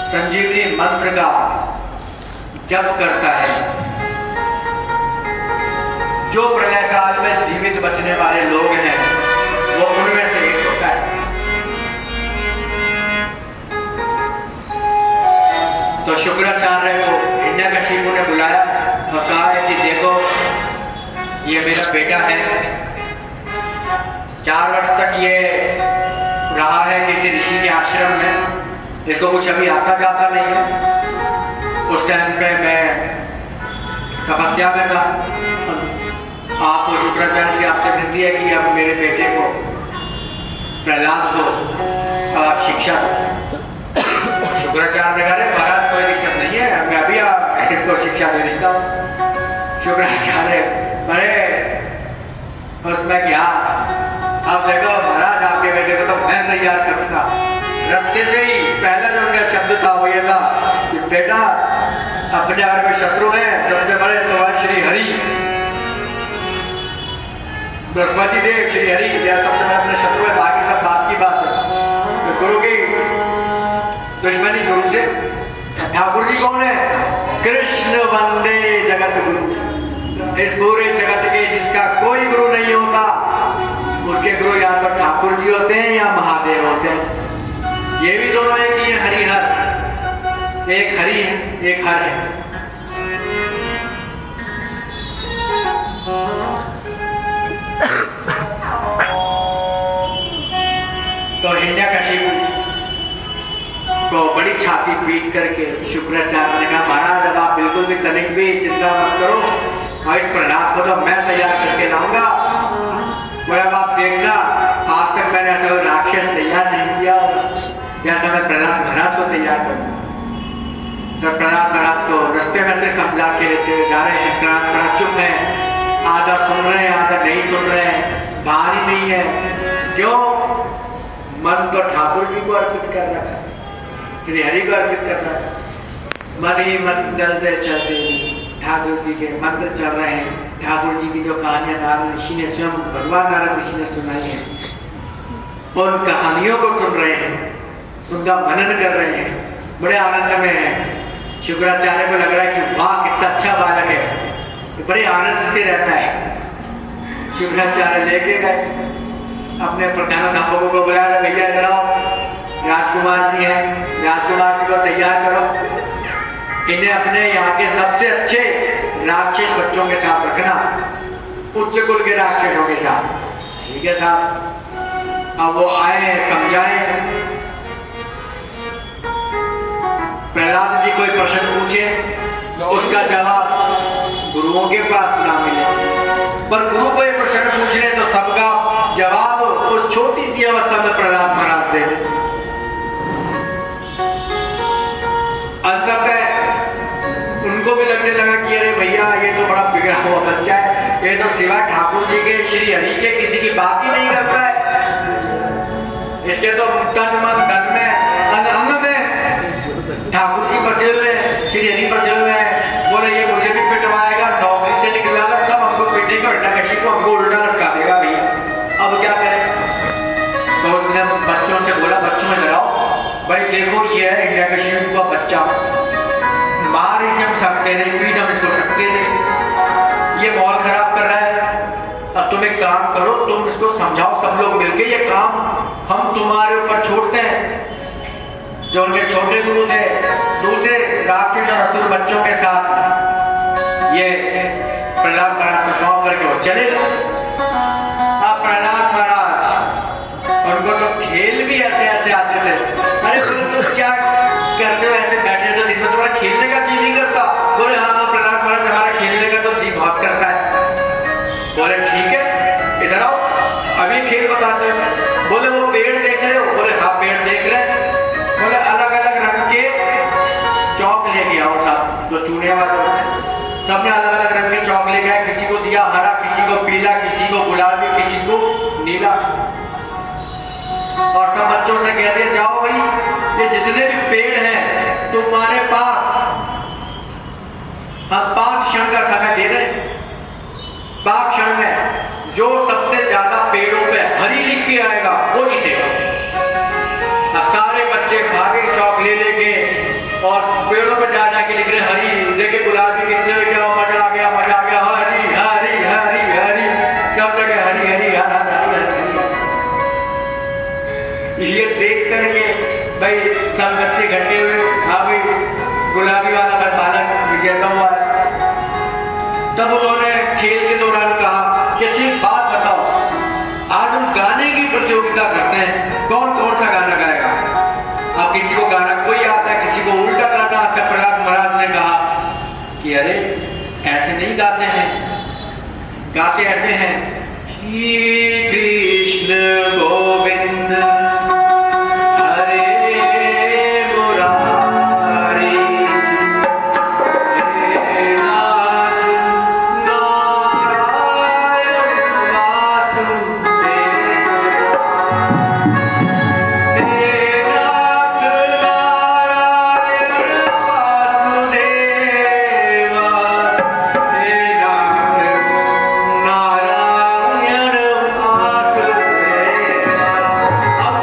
संजीवनी मंत्र का जप करता है, जो प्रलय काल में जीवित बचने वाले लोग हैं वो उनमें से एक होता है। तो शुक्राचार्य को हिरण्यकशिपु ने बुलाया और कहा है कि देखो ये मेरा बेटा है, 4 वर्ष तक ये रहा है किसी ऋषि के आश्रम में, इसको कुछ अभी आता जाता नहीं है। उस टाइम पे मैं तपस्या में था। आपको शुक्राचार्य से आपसे विनती है कि अब मेरे बेटे को, प्रहलाद को आप शिक्षा दो। शुक्राचार्य ने कहा महाराज कोई दिक्कत नहीं है, मैं अभी इसको शिक्षा दे देता हूँ। शुक्राचार्य अरे उसमें क्या, अब देखो महाराज आपके बेटे को तो मैं तैयार करूंगा। रास्ते से ही पहला जो उनका शब्द था वो ये था कि बेटा अपने अगर कोई शत्रु है सबसे बड़े तो श्री हरि, बृहस्पति देव, श्री हरि सबसे बड़े अपने शत्रु है। बाकी सब बात की बात है। तो गुरु की दुश्मनी गुरु से। ठाकुर जी कौन है? कृष्ण वंदे जगत गुरु। इस पूरे जगत के जिसका कोई गुरु नहीं होता उसके गुरु या तो ठाकुर जी होते हैं या महादेव होते हैं। ये भी दोनों एक ही है, हरिहर। एक हरि है, एक हर है। तो हिरण्यकशिपु को बड़ी छाती पीट करके शुक्राचार्य ने कहा महाराज अब आप बिल्कुल भी तनिक भी चिंता मत करो, और प्रहलाद को तो मैं तैयार करके लाऊंगा। और अब आप देखना आज तक मैंने ऐसा कोई राक्षस तैयार नहीं किया होगा जैसा मैं प्रहलाद महाराज को तैयार करूंगा। तो प्रहलाद महाराज को रास्ते में से समझा के लेते हुए जा रहे हैं। प्रहलाद महाराज चुप है, आधा सुन रहे हैं आधा नहीं सुन रहे हैं, भान ही नहीं है। क्यों? मन तो ठाकुर जी को अर्पित कर रखा है, श्री हरि को अर्पित कर रहा है। मन ही मन चलते चलते ठाकुर जी के मंत्र चल रहे हैं। ठाकुर जी की जो कहानियां नारद ऋषि ने स्वयं भगवान नारद ऋषि ने सुनाई है, उन कहानियों को सुन रहे हैं, उनका मनन कर रहे हैं, बड़े आनंद में है। शुक्राचार्य को लग रहा है कि वाह कितना अच्छा बालक है, बड़े आनंद से रहता है। शुक्राचार्य लेके गए अपने प्रधानाध्यापकों को बुलाया, भैया इधर आओ, राजकुमार जी हैं, राजकुमार जी को तैयार करो, इन्हें अपने यहाँ के सबसे अच्छे राक्षस बच्चों के साथ रखना, उच्च कुल के राक्षसों के साथ। ठीक है साहब। अब वो आए, समझाएं, प्रहलाद जी कोई प्रश्न पूछे, उसका जवाब गुरुओं के पास ना मिले, पर गुरु कोई प्रश्न पूछ ले तो सबका जवाब उस छोटी सी अवस्था में प्रहलाद महाराज दे दे। अंततः उनको भी लगने लगा कि अरे भैया ये तो बड़ा बिगड़ा हुआ बच्चा है, ये तो सिवा ठाकुर जी के श्री हरि के किसी की बात ही नहीं करता है, इसके तो तन मन धन में अंग में ठाकुर जी बसे हुए हैं, श्री हरि बसे हुए हैं। बोले ये मुझे भी पिटवाएगा, नौकरी से निकलाएगा, सब हमको पिटेगा, नकशी को हमको उल्टा लटका देगा भैया, अब क्या करें। तो उसने बच्चों से बोला, बच्चों में लगाओ भाई, देखो ये है हिरण्यकशिपु का बच्चा, मार इसे हम सकते नहीं, पीट हम इसको सकते नहीं, ये माहौल खराब कर रहा है। अब तुम एक काम करो, तुम इसको समझाओ, सब लोग मिलके ये काम हम तुम्हारे ऊपर छोड़ते हैं। जो उनके छोटे गुरु थे, दूसरे राक्षस और असुर बच्चों के साथ ये प्रहलाद महाराज को सौंप करके वो चले गए। अब प्रहलाद महाराज, उनको तो खेल भी ऐसे ऐसे आते थे। अरे तुम क्या करते हो, ऐसे बैठे तो दिन में तुम्हारा खेलने का जी नहीं करता? बोले हाँ प्रहलाद महाराज, हमारा खेलने का तो जी बहुत करता है। बोले ठीक है, इधर आओ, अभी खेल बताते हैं। बोले वो पेड़ देख रहे हो? बोले हाँ पेड़ देख रहे हैं। बोले अलग अलग रंग के चौक लेके आओ सब, जो चूने वाले होते हैं, सबने अलग अलग रंग के चौक लेके आए, किसी को दिया हरा, किसी को पीला, किसी को गुलाबी, किसी को नीला, और सब बच्चों से कह दिया जाओ भाई, ये जितने भी पेड़ हैं तुम्हारे पास हम 5 क्षण का समय दे रहे हैं, 5 क्षण में जो सबसे ज्यादा पेड़ों पे हरी लिख के आएगा वो जीतेगा। अब सारे बच्चे भागे चौक ले लेके और पेड़ों पे जा जाके लिख रहे हरी, देखे गुलाबी कितने हुए, क्या मजा आ गया, मजा आ गया, हरी हरी हरी हरी, सब जगह हरी हरी हरा हरी हरी। ये देख करके भाई सब बच्चे इकट्ठे हुए, हाँ भाई गुलाबी वाला बालक विजेता हुआ है। तब उन्होंने खेल के दौरान कहा कि अच्छा एक बात बताओ, आज हम गाने की प्रतियोगिता करते हैं, कौन कौन सा गाना गाएगा? अब किसी को गाना कोई आता है, किसी को उल्टा गाना आता है। प्रहलाद महाराज ने कहा कि अरे ऐसे नहीं गाते हैं, गाते ऐसे हैं, श्री कृष्ण गोविंद अब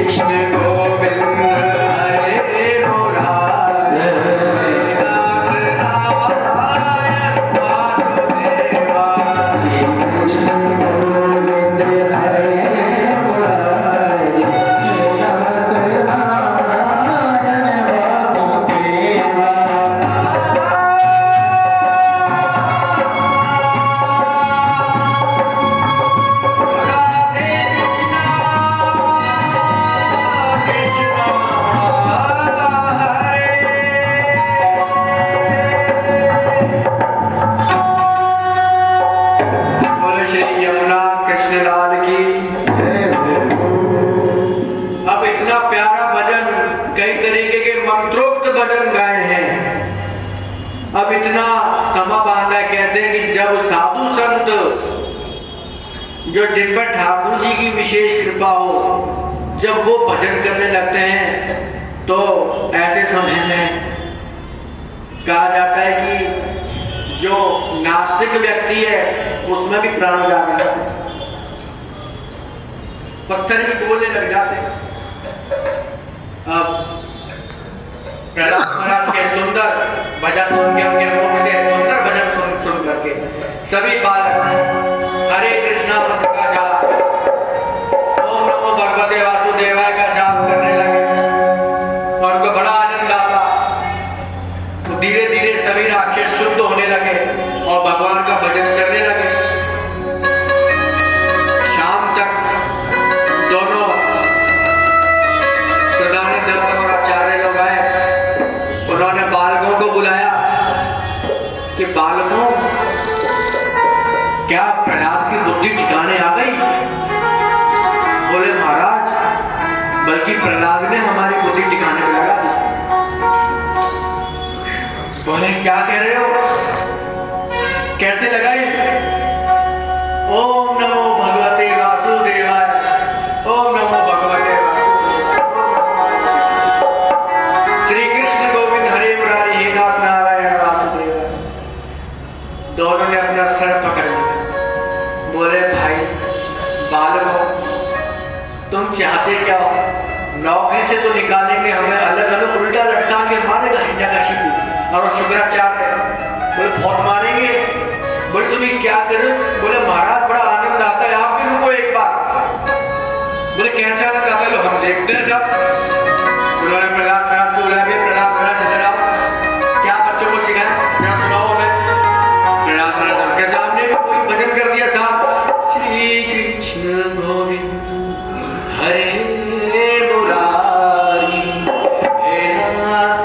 कृष्ण गोविंद हरे मुरारी नाथ नारायण वासुदेवा। कृष्ण गोविंद हरे मुरारी नाथ नारायण वासुदेवा। अब इतना प्यारा भजन, कई तरीके के मंत्रोक्त भजन गाए हैं। अब इतना समा बांधा, कहते हैं कि जब साधु संत जो जिन पर ठाकुर जी की विशेष कृपा हो, जब वो भजन करने लगते हैं तो ऐसे समय में कहा जाता है कि जो नास्तिक व्यक्ति है उसमें भी प्राण जाग जाते हैं, पत्थर भी बोलने लग जाते हैं। अब प्रहलाद महाराज के सुंदर भजन सुन के, उनके मुख से सुंदर भजन सुन करके सभी बालक हरे कृष्णा मंत्र का जाप, ओम नमो भगवते वासुदेवाय का जाप करने लगे और उनको बड़ा आनंद आता। तो धीरे धीरे सभी राक्षस शुद्ध होने लगे और भगवान का भजन करने लगे। शाम तक दोनों प्रधानी दत्त और आचार्य लोग आए। उन्होंने बालकों को बुलाया कि बालकों, क्या प्रहलाद की बुद्धि ठिकाने आ गई? बोले महाराज, बल्कि प्रहलाद ने हमारी बुद्धि ठिकाने में लगा दी। बोले क्या कह रहे हो, कैसे लगाई? ओम नमो भगवते वासुदेवाय, ओम नमो भगवते वासुदेवाय। श्री कृष्ण गोविंद हरे मुरारी हे नाथ नारायण वासुदेवाय। दोनों ने अपना सर पकड़ लिया। बोले भाई बालकों, तुम चाहते क्या हो? नौकरी से तो निकालेंगे हमें, अलग अलग उल्टा लटका के मारेगा हिरण्यकशिपु और शुक्राचार्य। बोले बहुत मारेंगे। बोले तुम्हें क्या करो? बोले महाराज बड़ा आनंद आता है, आप भी रुको एक बार। बोले कैसे आनंद आता है? लो हम देखते हैं सब। उन्होंने प्रहलाद महाराज को बुला के, प्रहलाद महाराज इधर आओ, क्या बच्चों को सिखाया जरा सुनाओ हमें। प्रहलाद महाराज उनके सामने भी कोई भजन कर दिया साहब, श्री कृष्ण गोविंद हरे मुरारी हे नाथ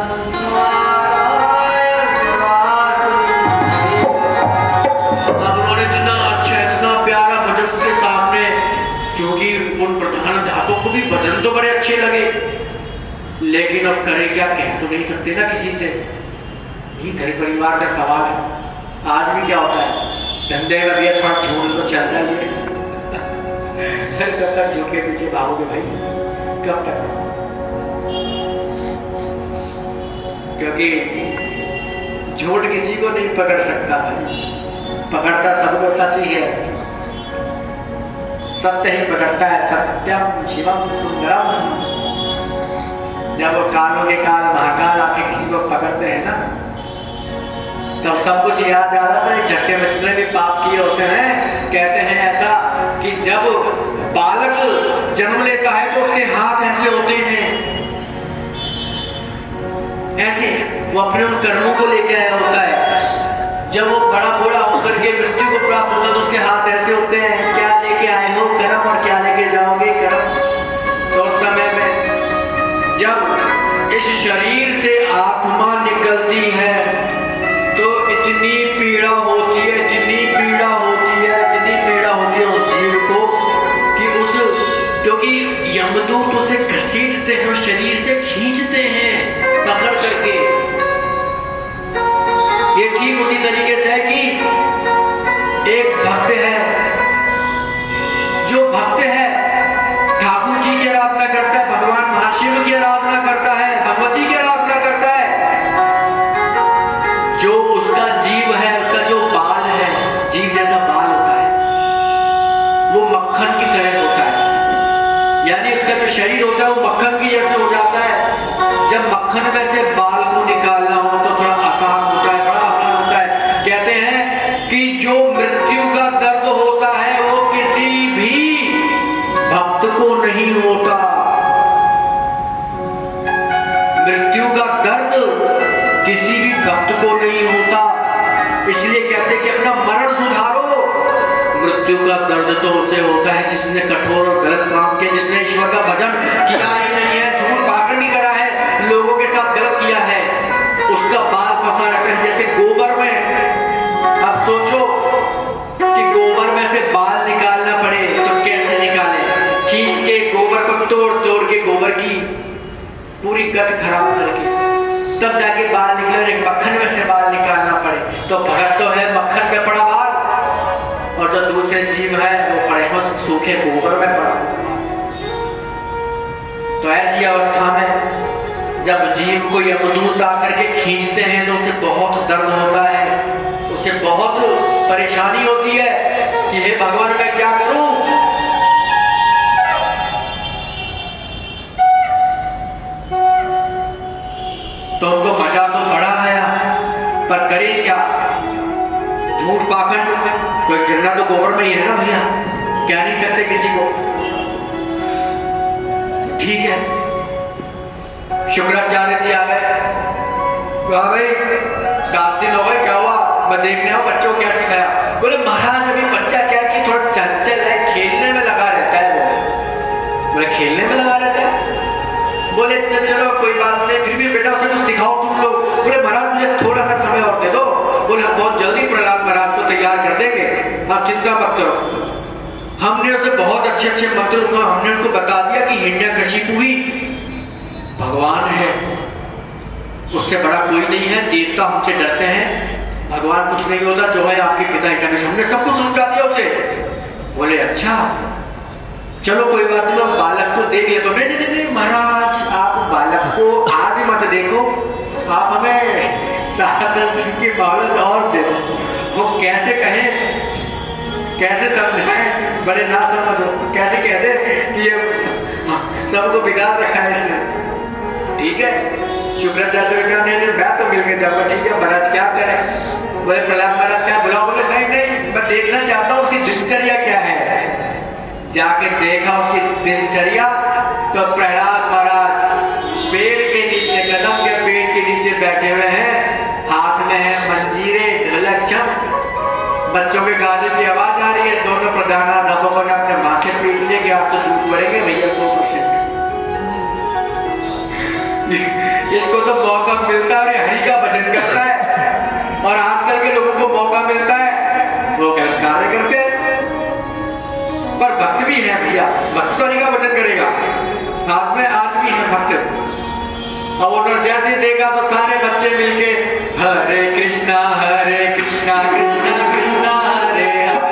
नारायण वासुदेवा। अब उन्होंने इतना अच्छा, इतना प्यारा भजन के सामने, क्योंकि उन प्रधान धापों को भी भजन तो बड़े अच्छे लगे, लेकिन अब करे क्या, कह तो नहीं सकते ना किसी से। ये घर परिवार का सवाल है। आज भी क्या होता है, धंधे में भी थोड़ा झूठ तो चलता ही है। कब तक झूठ के पीछे भागोगे भाई, कब तक? क्योंकि झूठ किसी को नहीं पकड़ सकता भाई, पकड़ता सबको सच ही है। सत्य ही पकड़ता है, सत्यम शिवम सुंदरम। जब वो कालों के काल महाकाल आके किसी को पकड़ते हैं ना, तब सब कुछ याद आ जाता है। झटके में जितने भी पाप किए होते हैं, कहते हैं ऐसा कि जब बालक जन्म लेता है तो उसके हाथ ऐसे होते हैं, ऐसे वो अपने उन कर्मों को लेके आया होता है। जब वो बड़ा बूढ़ा होकर के मृत्यु को प्राप्त होता है तो उसके हाथ ऐसे होते हैं, क्या लेके आए हो कर्म और क्या लेके जाओगे कर्म। तो उस समय में जब इस शरीर से आत्मा निकलती है तो इतनी पीड़ा होती है, इतनी पीड़ा होती है, इतनी पीड़ा होती है उस जीव को कि उस, क्योंकि यमदूत उसे घसीटते हैं, उस शरीर से खींचते हैं पकड़ करके। ये ठीक उसी तरीके से है कि एक भक्त है, जो भक्त है ठाकुर जी की आराधना करता है, भगवान महाशिव की आराधना करता है, भगवती की आराधना करता है। जो उसका जीव है, उसका जो बाल है, जीव जैसा बाल होता है, वो मक्खन की तरह होता है। यानी उसका जो शरीर होता है वो मक्खन की जैसे हो जाता है। जब मक्खन में से बाल को निकालना हो तो थोड़ा आसान होता है, बड़ा आसान होता है। कहते हैं कि जो मृत्यु का दर्द होता है वो किसी भी भक्त को नहीं होता। मृत्यु का दर्द किसी भी भक्त को नहीं होता। इसलिए कहते हैं कि अपना मरण सुधारो। मृत्यु का दर्द तो उसे होता है जिसने कठोर और गलत काम किया, जिसने ईश्वर का भजन किया ही नहीं है, झूठ पाकर नहीं करा है, लोगों के साथ गलत किया है, उसका बाल फंसा रहता है जैसे गोबर में। अब सोचो कि गोबर में से बाल निकालना पड़े तो कैसे निकाले? खींच के गोबर को तोड़ तोड़ के गोबर की पूरी गत खराब करके तब जाके बाल निकले। मक्खन में से बाल निकालना पड़े तो भगत तो है मक्खन में पड़ा बाल, और जो दूसरे जीव है वो पड़े हो सूखे गोबर में पड़ा। तो ऐसी अवस्था में जब जीव को यमदूत आकर के खींचते हैं तो उसे बहुत दर्द होता है, उसे बहुत परेशानी होती है कि हे भगवान मैं क्या करूं। तो उनको मजा तो बड़ा आया, पर करे क्या? झूठ पाखंड में कोई गिरना तो गोबर में ही है ना भैया, कह नहीं सकते किसी को। ठीक है, शुक्राचार्य जी आ गए। कहा भाई 7 दिन हो गए, क्या हुआ? मैं देखने आओ बच्चों को क्या सिखाया। बोले महाराज अभी बच्चा क्या कि थोड़ा चंचल है, खेलने में लगा रहता है। वो बोले खेलने में लगा रहता है? बोले चलो कोई बात नहीं, फिर भी बेटा उसे कुछ सिखाओ तुम लोग। बोले महाराज मुझे थोड़ा सा समय और दे दो। बोले बहुत जल्दी प्रहलाद महाराज को तैयार कर देंगे, आप चिंता मत करो। हमने उसे बहुत अच्छे अच्छे मंत्र हमने उनको बता दिया कि हिरण्यकशिपु ही भगवान है, उससे बड़ा कोई नहीं है। देवता हमसे डरते हैं, भगवान कुछ नहीं होता, जो है आपके पिता हिरण्यकशिपु। हमने सब कुछ समझा दिया उसे। बोले अच्छा चलो कोई बात नहीं, मैं बालक को देख लेता हूं। नहीं महाराज आप बालक को आज मत देखो, आप हमें 7-10 दिन की मोहलत और दे दो। वो कैसे कहें, कैसे समझाएं, बड़े ना समझ हो, कैसे कह दे कि ये सबको बिगाड़ रखा है इसने। ठीक है, शुक्राचार्य ने कहा नहीं मैं तो मिल के जाऊंगा। ठीक है महाराज क्या करें? बोले प्रहलाद महाराज क्या बुलाओ? बोले नहीं मैं देखना चाहता हूँ उसकी दिनचर्या क्या है। जाके देखा उसकी दिनचर्या तो प्रहलाद महाराज पेड़ के नीचे, कदम के पेड़ के नीचे बैठे हुए हैं, हाथ में है मंजीरे, ढोलक, छम, बच्चों के गाने की आवाज आ रही है। दोनों प्रधानाध्यापकों ने अपने माथे पीट लिए कि आप तो झूठ पड़ेंगे भैया 100%। इसको तो मौका मिलता है हरि का भजन करता है, और आजकल के लोगों को मौका मिलता है वो गलत कार्य करते हैं। पर भक्त भी है भैया, भक्त तो हरि का भजन करेगा, हाथ में आज भी है भक्त। और उन्होंने जैसे देखा तो सारे बच्चे मिलके हरे कृष्णा कृष्णा कृष्णा हरे हरे।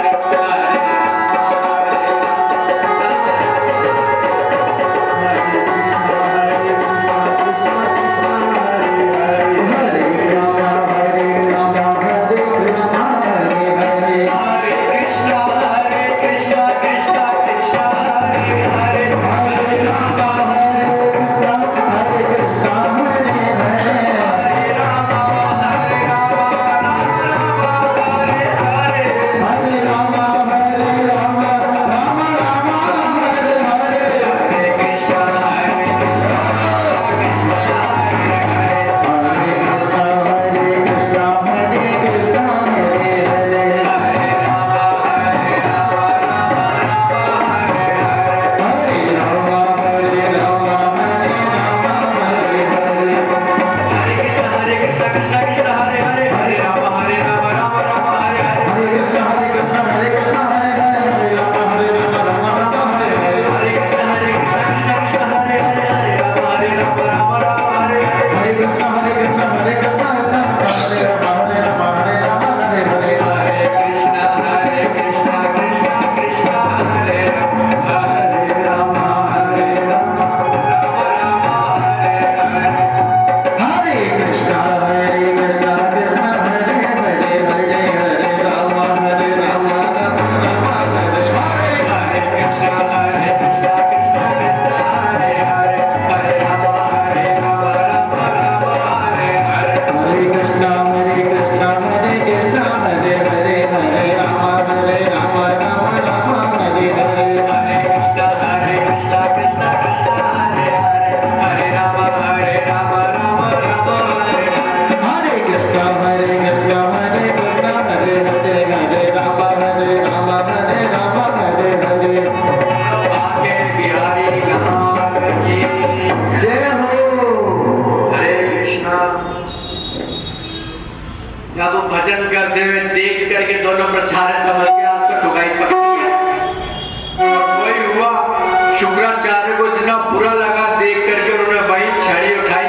छड़ी उठाई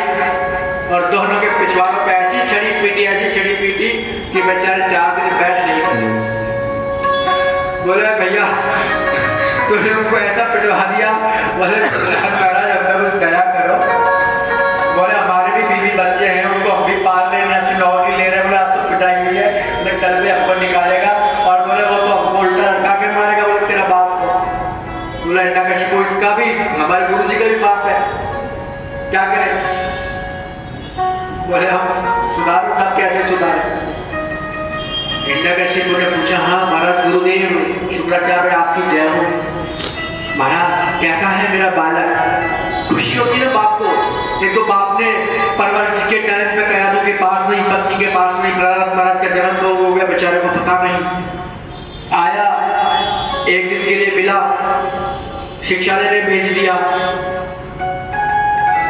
और दोनों के पिछवाड़ों पे ऐसी छड़ी पीटी कि बेचारे 4 दिन बैठ नहीं सके। बोले भैया तूने उनको ऐसा पिटवा दिया। बोले महाराज अब कुछ दया करो। बोले हमारे भी बीवी बच्चे हैं, उनको हम भी पाल रहे हैं, ऐसे नौकरी ले रहे हैं। बोले आज तो पिटाई हुई है, बोले कल भी हमको निकालेगा। और बोले वो तो हमको उल्टा लटका के मारेगा। बोले तेरा बाप को। बोला हिरण्यकशिपु इसका भी, हमारे गुरु जी का भी बाप है, क्या करें। बोले हम सुधारो, सब कैसे सुधारे। हिरण्यकशिपु ने पूछा हाँ महाराज गुरुदेव शुक्राचार्य आपकी जय हो। महाराज कैसा है मेरा बालक। खुशी होती ना बाप को। एक तो बाप ने परवरिश के टाइम पे कयादों के पास नहीं, पत्नी के पास नहीं, प्रहलाद महाराज का जन्म तो हो गया, बेचारे को पता नहीं। आया एक दिन के लिए मिला, शिक्षालय ने भेज दिया।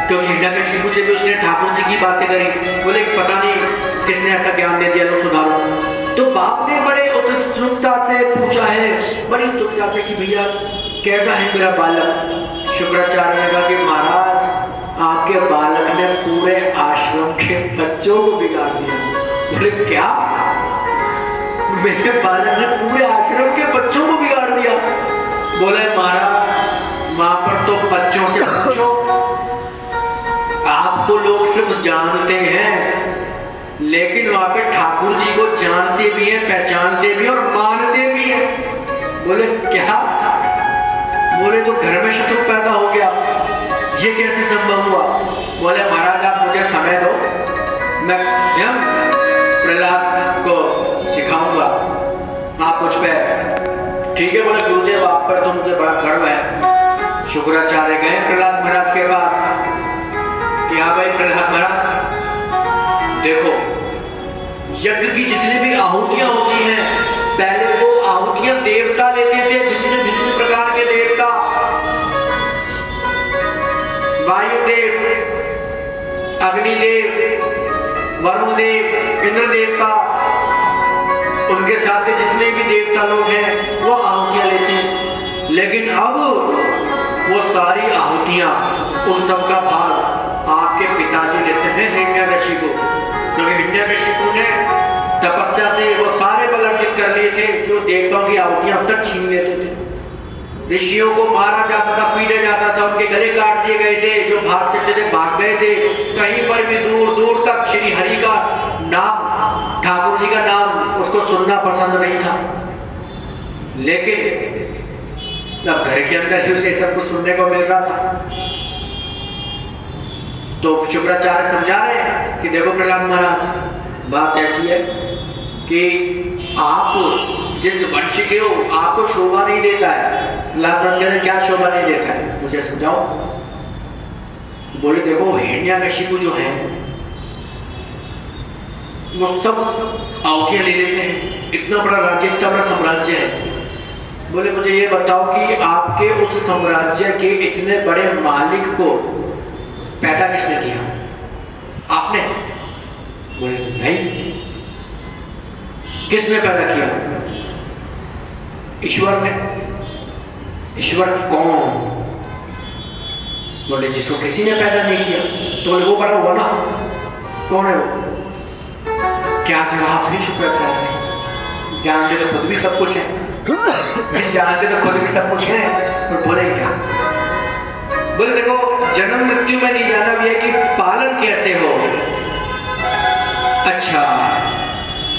तो हिरण्यकशिपु से भी उसने ठाकुर जी की बातें करी। बोले पता नहीं किसने ऐसा ज्ञान दे दिया, लो सुधारो। तो बाप ने बड़े उत्सुकता से पूछा है, बड़ी उत्सुकता से कि भैया कैसा है मेरा बालक। शुक्राचार्य ने कहा कि महाराज आपके बालक ने पूरे आश्रम के बच्चों को बिगाड़ दिया। बोले क्या। मेरे बालक ने पूरे आश्रम के बच्चों को बिगाड़ दिया। बोले महाराज वहां पर तो बच्चों से पूछो, आपको लोग सिर्फ जानते हैं, लेकिन वहां पे ठाकुर जी को जानते भी हैं, पहचानते भी हैं और मानते भी हैं। बोले क्या। बोले तो घर में शत्रु पैदा हो गया, ये कैसे संभव हुआ। बोले महाराज आप मुझे समय दो, मैं स्वयं प्रहलाद को सिखाऊंगा, आप मुझ पे। ठीक है। बोले गुरुदेव आप पर तो मुझे बड़ा गर्व है। शुक्राचार्य गए प्रहलाद महाराज के पास। यहाँ भाई प्रहलाद महाराज देखो, यज्ञ की जितनी भी आहुतियां होती हैं, पहले वो आहुतियां देवता लेते थे, भिन्न भिन्न प्रकार के देवता। वायुदेव, अग्निदेव, वरुण देव, इंद्र देवता, उनके साथ के जितने भी देवता लोग हैं वो आहुतियां लेते हैं। लेकिन अब वो सारी आहुतियां, उन सब का भार आपके पिताजी लेते हैं हिरण्यकशिपु। क्योंकि हिरण्यकशिपु ने तपस्या से वो सारे बल अर्जित कर लिए थे कि वो देवताओं की आहुतियां अब तक छीन लेते थे। ऋषियों को मारा जाता था, पीटा जाता था, उनके गले काट दिए गए थे। जो भाग सकते थे भाग गए थे। कहीं पर भी दूर दूर तक श्री हरि का नाम, ठाकुर जी का नाम उसको सुनना पसंद नहीं था। लेकिन अब घर के अंदर ही उसे सब कुछ सुनने को मिल रहा था। तो शुक्राचार्य समझा रहे हैं कि देखो प्रहलाद महाराज बात ऐसी है कि आप जिस वंश के हो आपको शोभा नहीं देता है। प्रहलाद महाराज कह रहे क्या शोभा नहीं देता है, मुझे समझाओ। बोले देखो हिरण्यकशिपु जो है वो सब आहुतियां ले लेते हैं, इतना बड़ा राज्य, इतना बड़ा साम्राज्य है। बोले मुझे ये बताओ कि आपके उस साम्राज्य के इतने बड़े मालिक को पैदा किसने किया, आपने? बोले नहीं। किसने पैदा किया? ईश्वर ने। ईश्वर कौन? बोले जिसको किसी ने पैदा नहीं किया। तो बोले वो बड़ा हुआ ना, कौन है वो? क्या जवाब है शुक्राचार्य ने। जानते तो खुद भी सब कुछ है, जानते तो खुद भी सब कुछ है, और बोले क्या? बोले देखो जन्म मृत्यु में नहीं जाना भी है कि पालन कैसे हो। अच्छा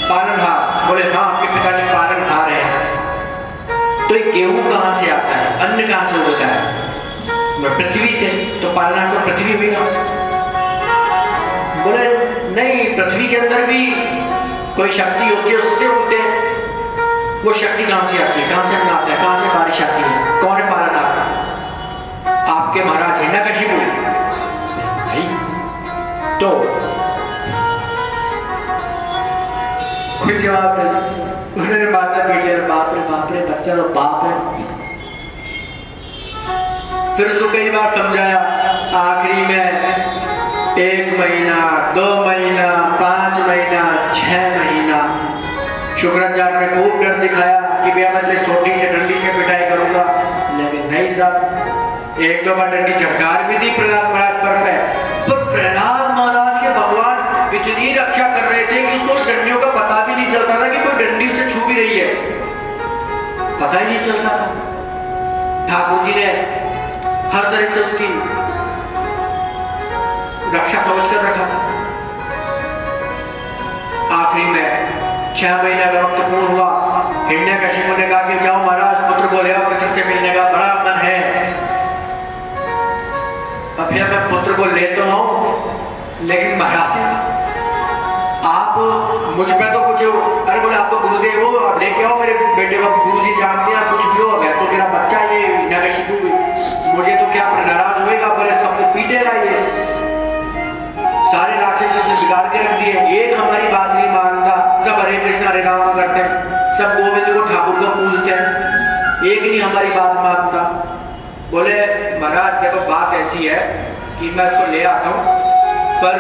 पालनहार। बोले हाँ आपके पिताजी पालनहार हैं। तो ये गेहूं कहां से आता है, अन्न कहां से होता है? पृथ्वी से। तो पालनहार तो पृथ्वी हुई ना। बोले नहीं, पृथ्वी के अंदर भी कोई शक्ति होती है, उससे उगते हैं। वो शक्ति कहां से आती है, कहां से अन्न आता है, कहां से बारिश आती है? कौन है पालनहार? आपके महाराज हिरण्यकशिपु नहीं। तो कोई जवाब नहीं। उन्होंने माता पीट लिया, बाप रे बच्चा तो बाप है। फिर उसको कई बार समझाया। आखिरी में 1 महीना, 2 महीना, 5 महीना, 6 महीना शुक्राचार्य ने खूब डर दिखाया कि भैया मैं सोटी से डंडी से पिटाई करूंगा। लेकिन नहीं साहब, 1-2 बार डंडी झटकार भी दी प्रहलाद महाराज पर में, नहीं चलता था। ठाकुर जी ने हर तरह से उसकी रक्षा कवच कर रखा था। आखिरी में 6 महीने का वक्त पूर्ण हुआ, हिरण्यकशिपु ने कहा कि जाओ महाराज, पुत्र को ले आओ, पुत्र से मिलने का बड़ा मन है। अभी मैं पुत्र को ले तो आऊं, लेकिन महाराज आप मुझ पे तो कुछ, अरे बोले आप तो गुरुदेव हो, आप लेके आओ मेरे बेटे को, गुरुजी जानते हैं कुछ भी हो, मैं तो मेरा बच्चा ये हिरण्यकशिपु, मुझे तो क्या पर नाराज होएगा, पर सबको पीटेगा ये। सारे राक्षस ने बिगाड़ के रख दिए, एक हमारी बात नहीं मानता, सब हरे कृष्ण हरे राम करते हैं, सब गोविंद को ठाकुर को पूजते हैं, एक नहीं हमारी बात मानता। बोले महाराज देखो बात ऐसी है कि मैं इसको ले आता हूँ, पर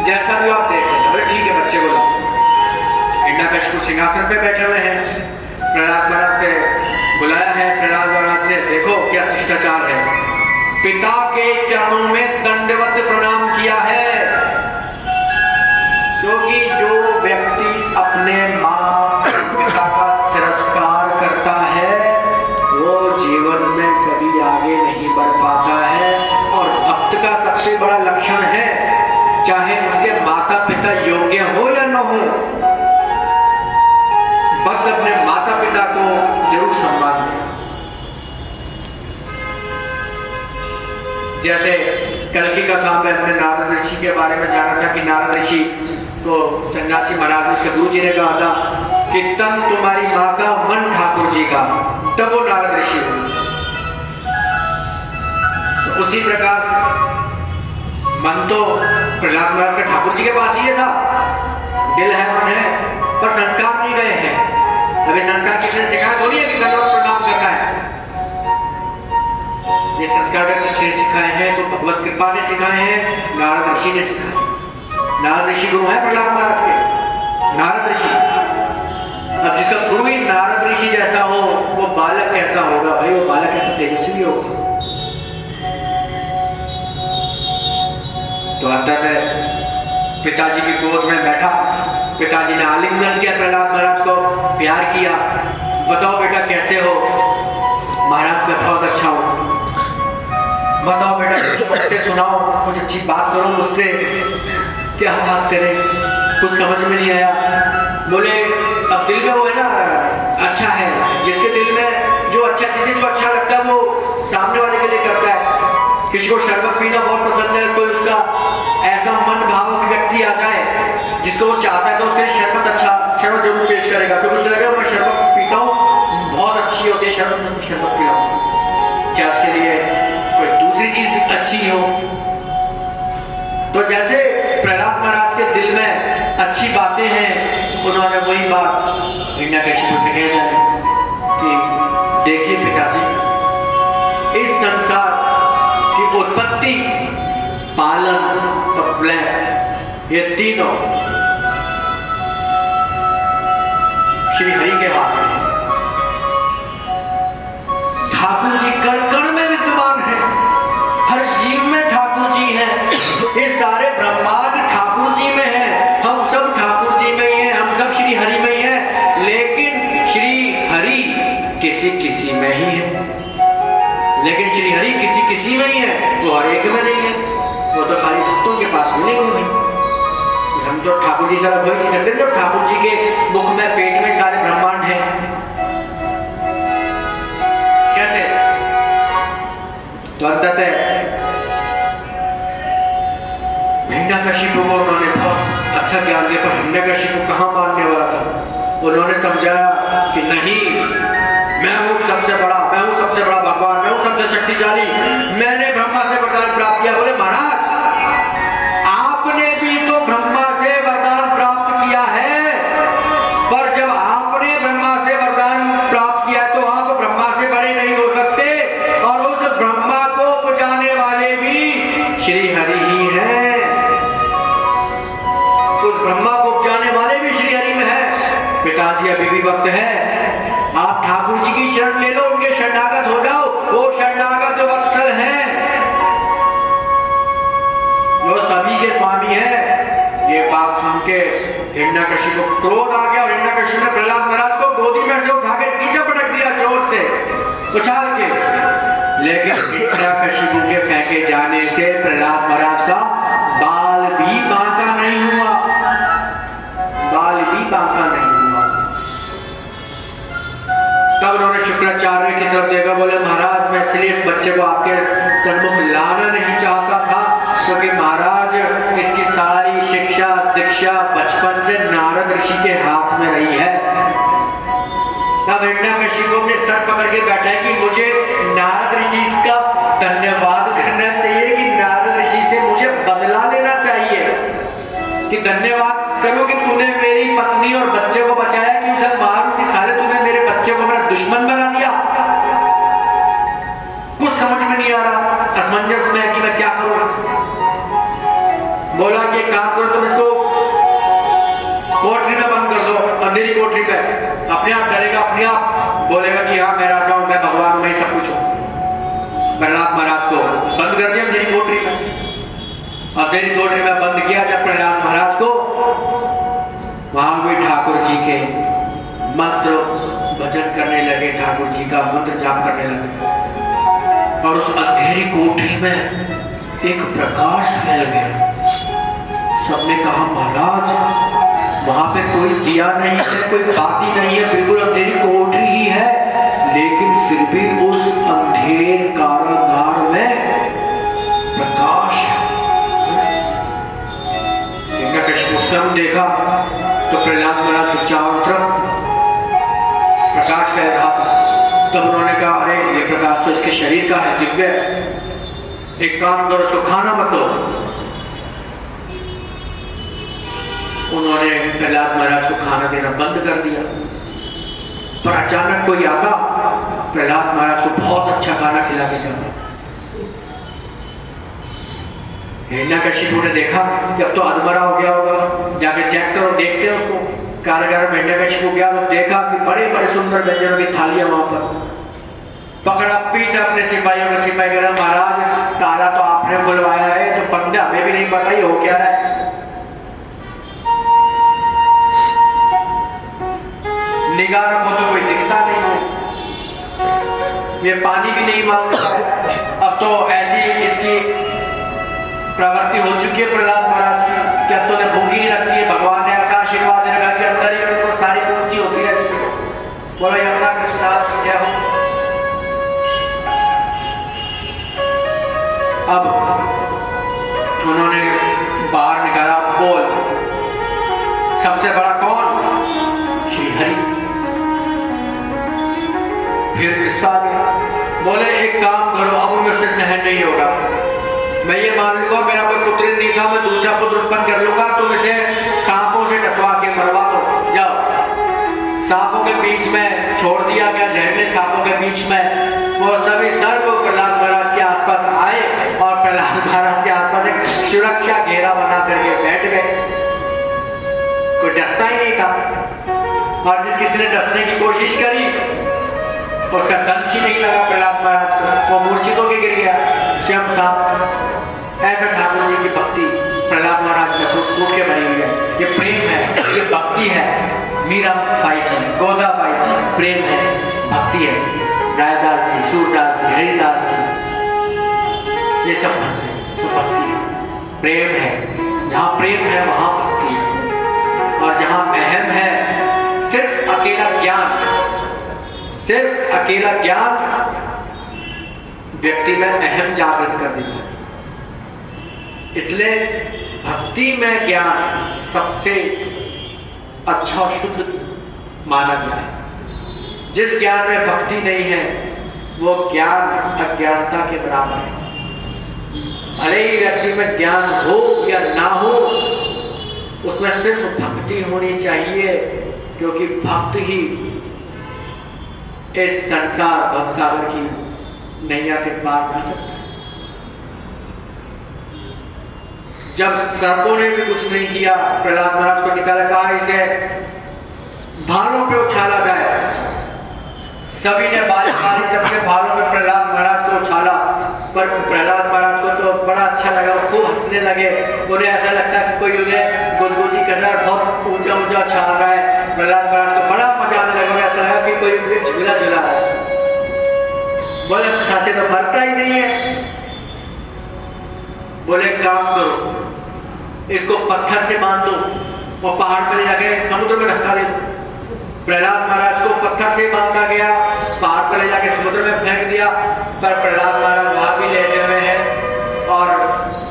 जैसा भी आप देख लेना। बोले ठीक है, बच्चे को लाओ। हिरण्यकशिपु सिंहासन पे बैठे हुए हैं, प्रहलाद महाराज से बुलाया है। प्रहलाद महाराज ने देखो क्या शिष्टाचार है, पिता के चरणों में दंडवत प्रणाम किया है, क्योंकि जो व्यक्ति अपने माँ पिता का तिरस्कार करता है वो जीवन में कभी आगे नहीं बढ़ पाता है। और भक्त का सबसे बड़ा लक्षण है, चाहे उसके माता पिता योग्य हो या न हो, भक्त अपने माता पिता को जरूर सम्मान देगा। जैसे कल की कथा में हमने नारद ऋषि के बारे में जाना था कि नारद ऋषि को सन्यासी महाराज ने, उसके गुरु जी ने कहा था कि तन तुम्हारी माँ का मन ठाकुर जी का, तब वो नारद ऋषि हुए। तो उसी प्रकार से मन तो प्रहलाद महाराज का ठाकुर जी के पास ही है, साहब दिल है मन है, पर संस्कार नहीं गए हैं। अभी संस्कार किसने सिखाया थोड़ी है कि दंडवत प्रणाम करना है, ये संस्कार किसने सिखाए हैं तो भगवत कृपा ने सिखाए हैं, नारद ऋषि ने सिखाए। नारद ऋषि गुरु है प्रहलाद महाराज के, नारद ऋषि। अब जिसका गुरु ही नारद ऋषि जैसा हो, वो बालक कैसा होगा भाई, वो बालक कैसा तेजस्वी होगा। तो अंततः पिताजी की गोद में बैठा, पिताजी ने आलिंगन किया प्रहलाद महाराज को, प्यार किया। बताओ बेटा कैसे हो? महाराज मैं बहुत अच्छा हूँ। बताओ बेटा कुछ मुझसे सुनाओ, कुछ अच्छी बात करो मुझसे। क्या बात करें, कुछ समझ में नहीं आया। बोले अब दिल में वो है ना अच्छा है, जिसके दिल में जो अच्छा, किसी को अच्छा लगता है वो सामने वाले के लिए करता है। किसी को शरबत पीना बहुत पसंद है, कोई उसका ऐसा मन भावुक व्यक्ति आ जाए जिसको वो चाहता है तो उसके लिए शरबत, अच्छा शरबत जरूर पेश करेगा, क्योंकि उसको लगेगा मैं शरबत पीता हूँ बहुत अच्छी होती है शरबत, मैं शरबत पिलाऊंगा, क्या उसके लिए कोई दूसरी चीज अच्छी हो। तो जैसे प्रहलाद महाराज के दिल में अच्छी बातें हैं, उन्होंने वही बात हिरण्यकशिपु से कह डाली कि देखिए पिताजी, इस संसार की उत्पत्ति, पालन और प्रलय, ये तीनों श्री हरि के हाथ में। ठाकुर जी कण कण में विद्यमान है, हर जीव में ठाकुर जी हैं, ये सारे ब्रह्मांड ठाकुर जी में है, हम सब ठाकुर जी में ही हैं, हम सब श्री हरि में ही हैं। लेकिन श्री हरि किसी किसी में ही है, लेकिन श्री हरि किसी किसी में ही है, वो हर एक में नहीं है। वो तो खाली भक्तों के पास मिलेंगे भाई। हम तो ठाकुर जी से अलग हो ही नहीं सकते जब ठाकुर जी के मुख में, पेट में सारे ब्रह्मांड हैं। कैसे? तो अंततः हिरण्यकशिपु को उन्होंने बहुत अच्छा ज्ञान दिया, पर हिरण्यकशिपु कहाँ मानने वाला था। उन्होंने समझाया कि नहीं, मैं हूँ सबसे बड़ा, मैं हूँ सबसे बड़ा भगवान, मैं हूँ सबसे शक्तिशाली, मैंने ब्रह्मा से वरदान प्राप्त किया। बोले महाराज आपने भी तो ब्रह्मा से वरदान प्राप्त किया है, पर जब आपने ब्रह्मा से वरदान प्राप्त किया तो आप ब्रह्मा से बड़े नहीं हो सकते, और उस ब्रह्मा को उपजाने वाले भी श्री हरि ही हैं। उस ब्रह्मा को उपजाने वाले भी श्री हरि में है। पिताजी अभी भी वक्त है, आप ठाकुर जी की शरण ले लो, उनके शरणागत हो जाओ, वो शरणागत वत्सल हैं, वो सभी के स्वामी हैं। ये बात सुन के हिरण्यकशिपु को क्रोध आ गया और हिरण्यकशिपु ने प्रहलाद महाराज को गोदी में से उठा के नीचे पटक दिया जोर से उछाल के। लेकिन हिरण्यकशिपु के फेंके जाने से प्रहलाद महाराज का बाल भी बांका नहीं हुआ, बाल भी बांका नहीं हुआ। तब उन्होंने शुक्राचार्य की तरफ देखा, बोले महाराज मैं इसलिए इस बच्चे को आपके सन्मुख लाना नहीं चाहता था क्योंकि महाराज इसकी सारी शिक्षा दीक्षा बचपन से नारद ऋषि के हाथ में रही है। तब हिरण्यकशिपु अपने सर पकड़ के बैठा है कि मुझे नारद ऋषि इसका धन्यवाद करना चाहिए, कि नारद ऋषि से मुझे बदला लेना चाहिए, कि धन्यवाद करो कि तूने मेरी पत्नी और बच्चे को बचाया, कि उसे मारूं कि साले तूने मेरे बच्चे को मेरा दुश्मन बना दिया। कुछ समझ में नहीं आ रहा, असमंजस में कि मैं क्या करूं। बोला कि एक काम करो, तुम इसको कोठरी में बंद कर दो, अंधेरी कोठरी पे, अपने आप डरेगा, अपने आप बोलेगा कि हाँ मैं राजा हूं, मैं भगवान हूं, मैं सब कुछ हूं। प्रहलाद महाराज को बंद कर दिया अंधेरी कोठरी में। अंधेरी कोठरी में बंद किया जब प्रहलाद महाराज को, वहां भी ठाकुर जी के मंत्र भजन करने लगे, ठाकुर जी का मंत्र जाप करने लगे और उस अंधेरी कोठरी में एक प्रकाश फैल गया। सबने कहा महाराज वहां पे कोई दिया नहीं है, कोई बाती नहीं है, बिल्कुल अंधेरी कोठरी ही है, लेकिन फिर भी उस अंधेर कारागार में प्रकाश। हिरण्यकशिपु स्वयं देखा तो प्रहलाद महाराज के चारों तरफ प्रकाश फैल रहा था। तब उन्होंने कहा अरे ये प्रकाश तो इसके शरीर का है, दिव्य, एक काम करो इसको खाना मत दो। उन्होंने प्रहलाद महाराज को खाना देना बंद कर दिया। पर अचानक कोई आता, प्रहलाद महाराज को बहुत अच्छा खाना खिला के जाता। हिरण्यकशिपु ने देखा कि अब तो अधमरा हो गया होगा, जाके चेक करो, देखते हैं उसको। कारागार में हिरण्यकशिपु गया तो देखा कि बड़े बड़े सुंदर व्यंजनों की थालियां वहां पर। पकड़ा पीट अपने सिपाहियों का, सिपाही कह रहा महाराज ताला तो आपने खुलवाया है, तो बंदे हमें भी नहीं पता ही हो क्या है। निगाह रखो तो कोई दिखता नहीं है, ये पानी भी नहीं मांगता है। अब तो ऐसी इसकी प्रवृत्ति हो चुकी है प्रहलाद महाराज की कि अब तो उन्हें भूख ही नहीं लगती है। भगवान ने ऐसा आशीर्वाद दिया घर के अंदर ही उनको सारी पूर्ति होती रहती है। बोलो यमुना कृष्ण की जय हो। अब उन्होंने बाहर निकाला, बोल सबसे बड़ा कौन? श्री हरि। फिर गुस्सा आ गया, बोले एक काम करो, अब मुझसे सहन नहीं होगा, मैं ये मान लूंगा मेरा कोई पुत्र नहीं था, मैं दूसरा पुत्र उत्पन्न कर लूंगा, तुम इसे सांपों से डसवा के मरवा दो। जाओ। सांपों के बीच में छोड़ दिया गया, जहरीले सांपों के बीच में। वो सभी सर्प प्रहलाद महाराज के आसपास आए और प्रहलाद महाराज के आसपास एक सुरक्षा घेरा बना करके बैठ गए। कोई डसता ही नहीं था, और जिस किसी ने डसने की कोशिश करी उसका दंश ही नहीं लगा प्रहलाद महाराज को, वो मूर्छित होकर गिर गया स्वयं सांप। ऐसा ठाकुर जी की भक्ति प्रहलाद महाराज में टूट के भरी हुई है। ये प्रेम है, ये भक्ति है। मीरा बाई जी, गोदा बाई जी, प्रेम है, भक्ति है। रायदास जी, सूरदास जी, हरिदास जी, ये सब भक्ति है, सब भक्ति है, प्रेम है। जहाँ प्रेम है वहां भक्ति है, और जहाँ अहम है, सिर्फ अकेला ज्ञान, सिर्फ अकेला ज्ञान व्यक्ति में अहम जागृत कर देता है। इसलिए भक्ति में ज्ञान सबसे अच्छा शुद्ध माना गया है। जिस ज्ञान में भक्ति नहीं है वो ज्ञान अज्ञानता के बराबर है। भले ही व्यक्ति में ज्ञान हो या ना हो, उसमें सिर्फ भक्ति होनी चाहिए, क्योंकि भक्त ही इस संसार भवसागर की नैया से पार जा सकता है। जब सर्पों ने भी कुछ नहीं किया, प्रहलाद महाराज को निकाला, कहा इसे भालों पे उछाला जाए। सभी ने बारी बारी से अपने भालों पे प्रहलाद महाराज को उछाला, पर प्रहलाद महाराज को तो बड़ा अच्छा लगा, खूब हंसने लगे। उन्हें ऐसा लगता कि कोई उन्हें गुदगुदी कर रहा है, बहुत ऊंचा पूजा छाल रहा है। प्रहलाद महाराज को बड़ा मजा आने लगा, ऐसा लगा कि कोई मुझे झूला झूला रहा है। बोले पत्थर से तो मरता ही नहीं है। बोले काम करो, इसको पत्थर से बांध दो और पहाड़ पर ले जाके समुद्र में धक्का दे दो। प्रहलाद महाराज को पत्थर से बांधा गया, पहाड़ पर ले जाके समुद्र में फेंक दिया। पर प्रहलाद महाराज वहां भी लेटे हुए हैं और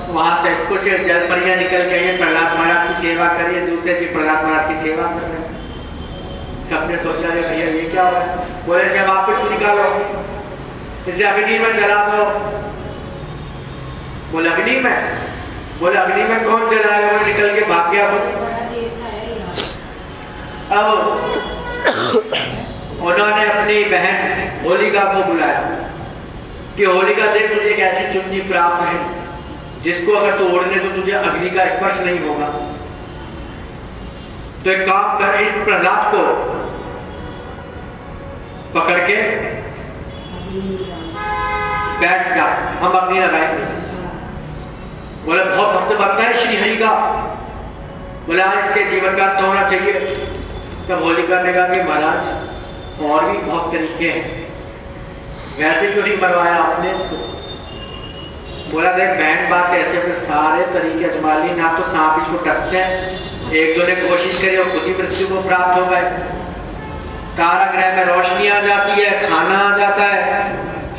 वहां से कुछ जल परियां निकल के आई, प्रहलाद महाराज की सेवा करिए, दूसरे जी प्रहलाद महाराज की सेवा कर रहे हैं। सबने सोचा रे भैया ये क्या हो रहा है। बोले से वापस निकालो, इसे अग्नि में जला दो। बोले अग्नि में? बोले अग्नि में कौन जलाएगा, वो निकल के भाग गया। तो अब उन्होंने अपनी बहन होलिका को बुलाया कि होलिका देख, तुझे एक ऐसी चुन्नी प्राप्त है जिसको अगर तू ओढ़ ले तो तुझे अग्नि का स्पर्श नहीं होगा। तो एक काम कर, इस प्रहलाद को पकड़ के बैठ जा, हम अग्नि लगाएंगे। बोले बहुत भक्त बनता है श्री हरि का। बोले आज इसके जीवन का अंत होना चाहिए। तब होलिका ने कहा कि महाराज और भी बहुत तरीके हैं, वैसे क्यों नहीं मरवाया आपने इसको। बोला देख बहन बात ऐसे अपने सारे तरीके अजमा ली, ना तो सांप इसको डसते हैं, एक दो ने कोशिश करी और खुद ही मृत्यु को प्राप्त हो गए। कारागृह में रोशनी आ जाती है, खाना आ जाता है,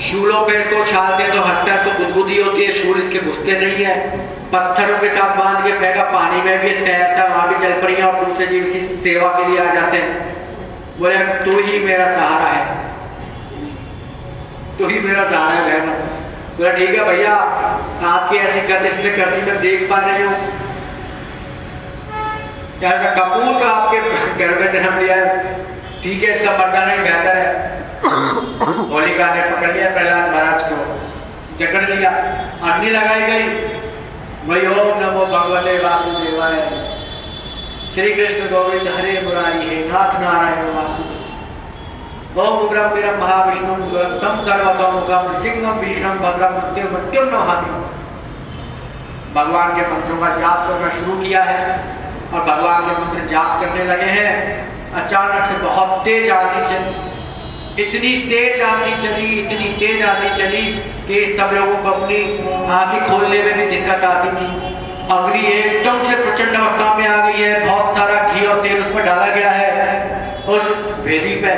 शूलों पे इसको उछालते हैं तो हंसता है, इसको गुदगुदी होती है, शूल इसके घुसते नहीं है। पत्थरों के साथ बांध के फेंका, पानी में भी तैरता है, वहां भी जल परियां और दूसरे जीव इसकी सेवा के लिए आ जाते हैं। बोले तू ही मेरा सहारा है, तू ही मेरा सहारा है बहन। बोला ठीक है भैया, आपकी ऐसी गति इसने करनी मैं देख पा रही हूँ। ऐसा कपूर का आपके घर में जन्म लिया है, ठीक है, इसका मर जाना ही बेहतर है। होलिका ने पकड़ लिया प्रहलाद महाराज को, जकड़ लिया, अग्नि लगाई गई। वही ओम नमो भगवते वासुदेवाय, श्री कृष्ण गोविंद हरे मुरारी, हे नाथ नारायण वासुदेव। ओम उग्रम वीरम महाविष्णु दुरंतम सर्वतोमुखम सिंहम भीषणम भद्रम मृत्युम नमामि। भगवान के मंत्रों का जाप करना शुरू किया है और भगवान के मंत्र जाप करने लगे हैं। अचानक से बहुत तेज आंधी चली, इतनी तेज आंधी चली, इतनी तेज आंधी चली कि सब लोगों को अपनी आंखें खोलने में भी दिक्कत आती थी। अग्नि एकदम से प्रचंड अवस्था में आ गई है, बहुत सारा घी और तेल उसमें डाला गया है उस वेदी पे,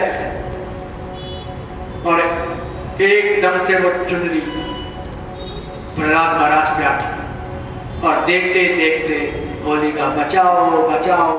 और एकदम से वो चुनरी प्रहलाद महाराज पे आ गई और देखते देखते होलिका बचाओ बचाओ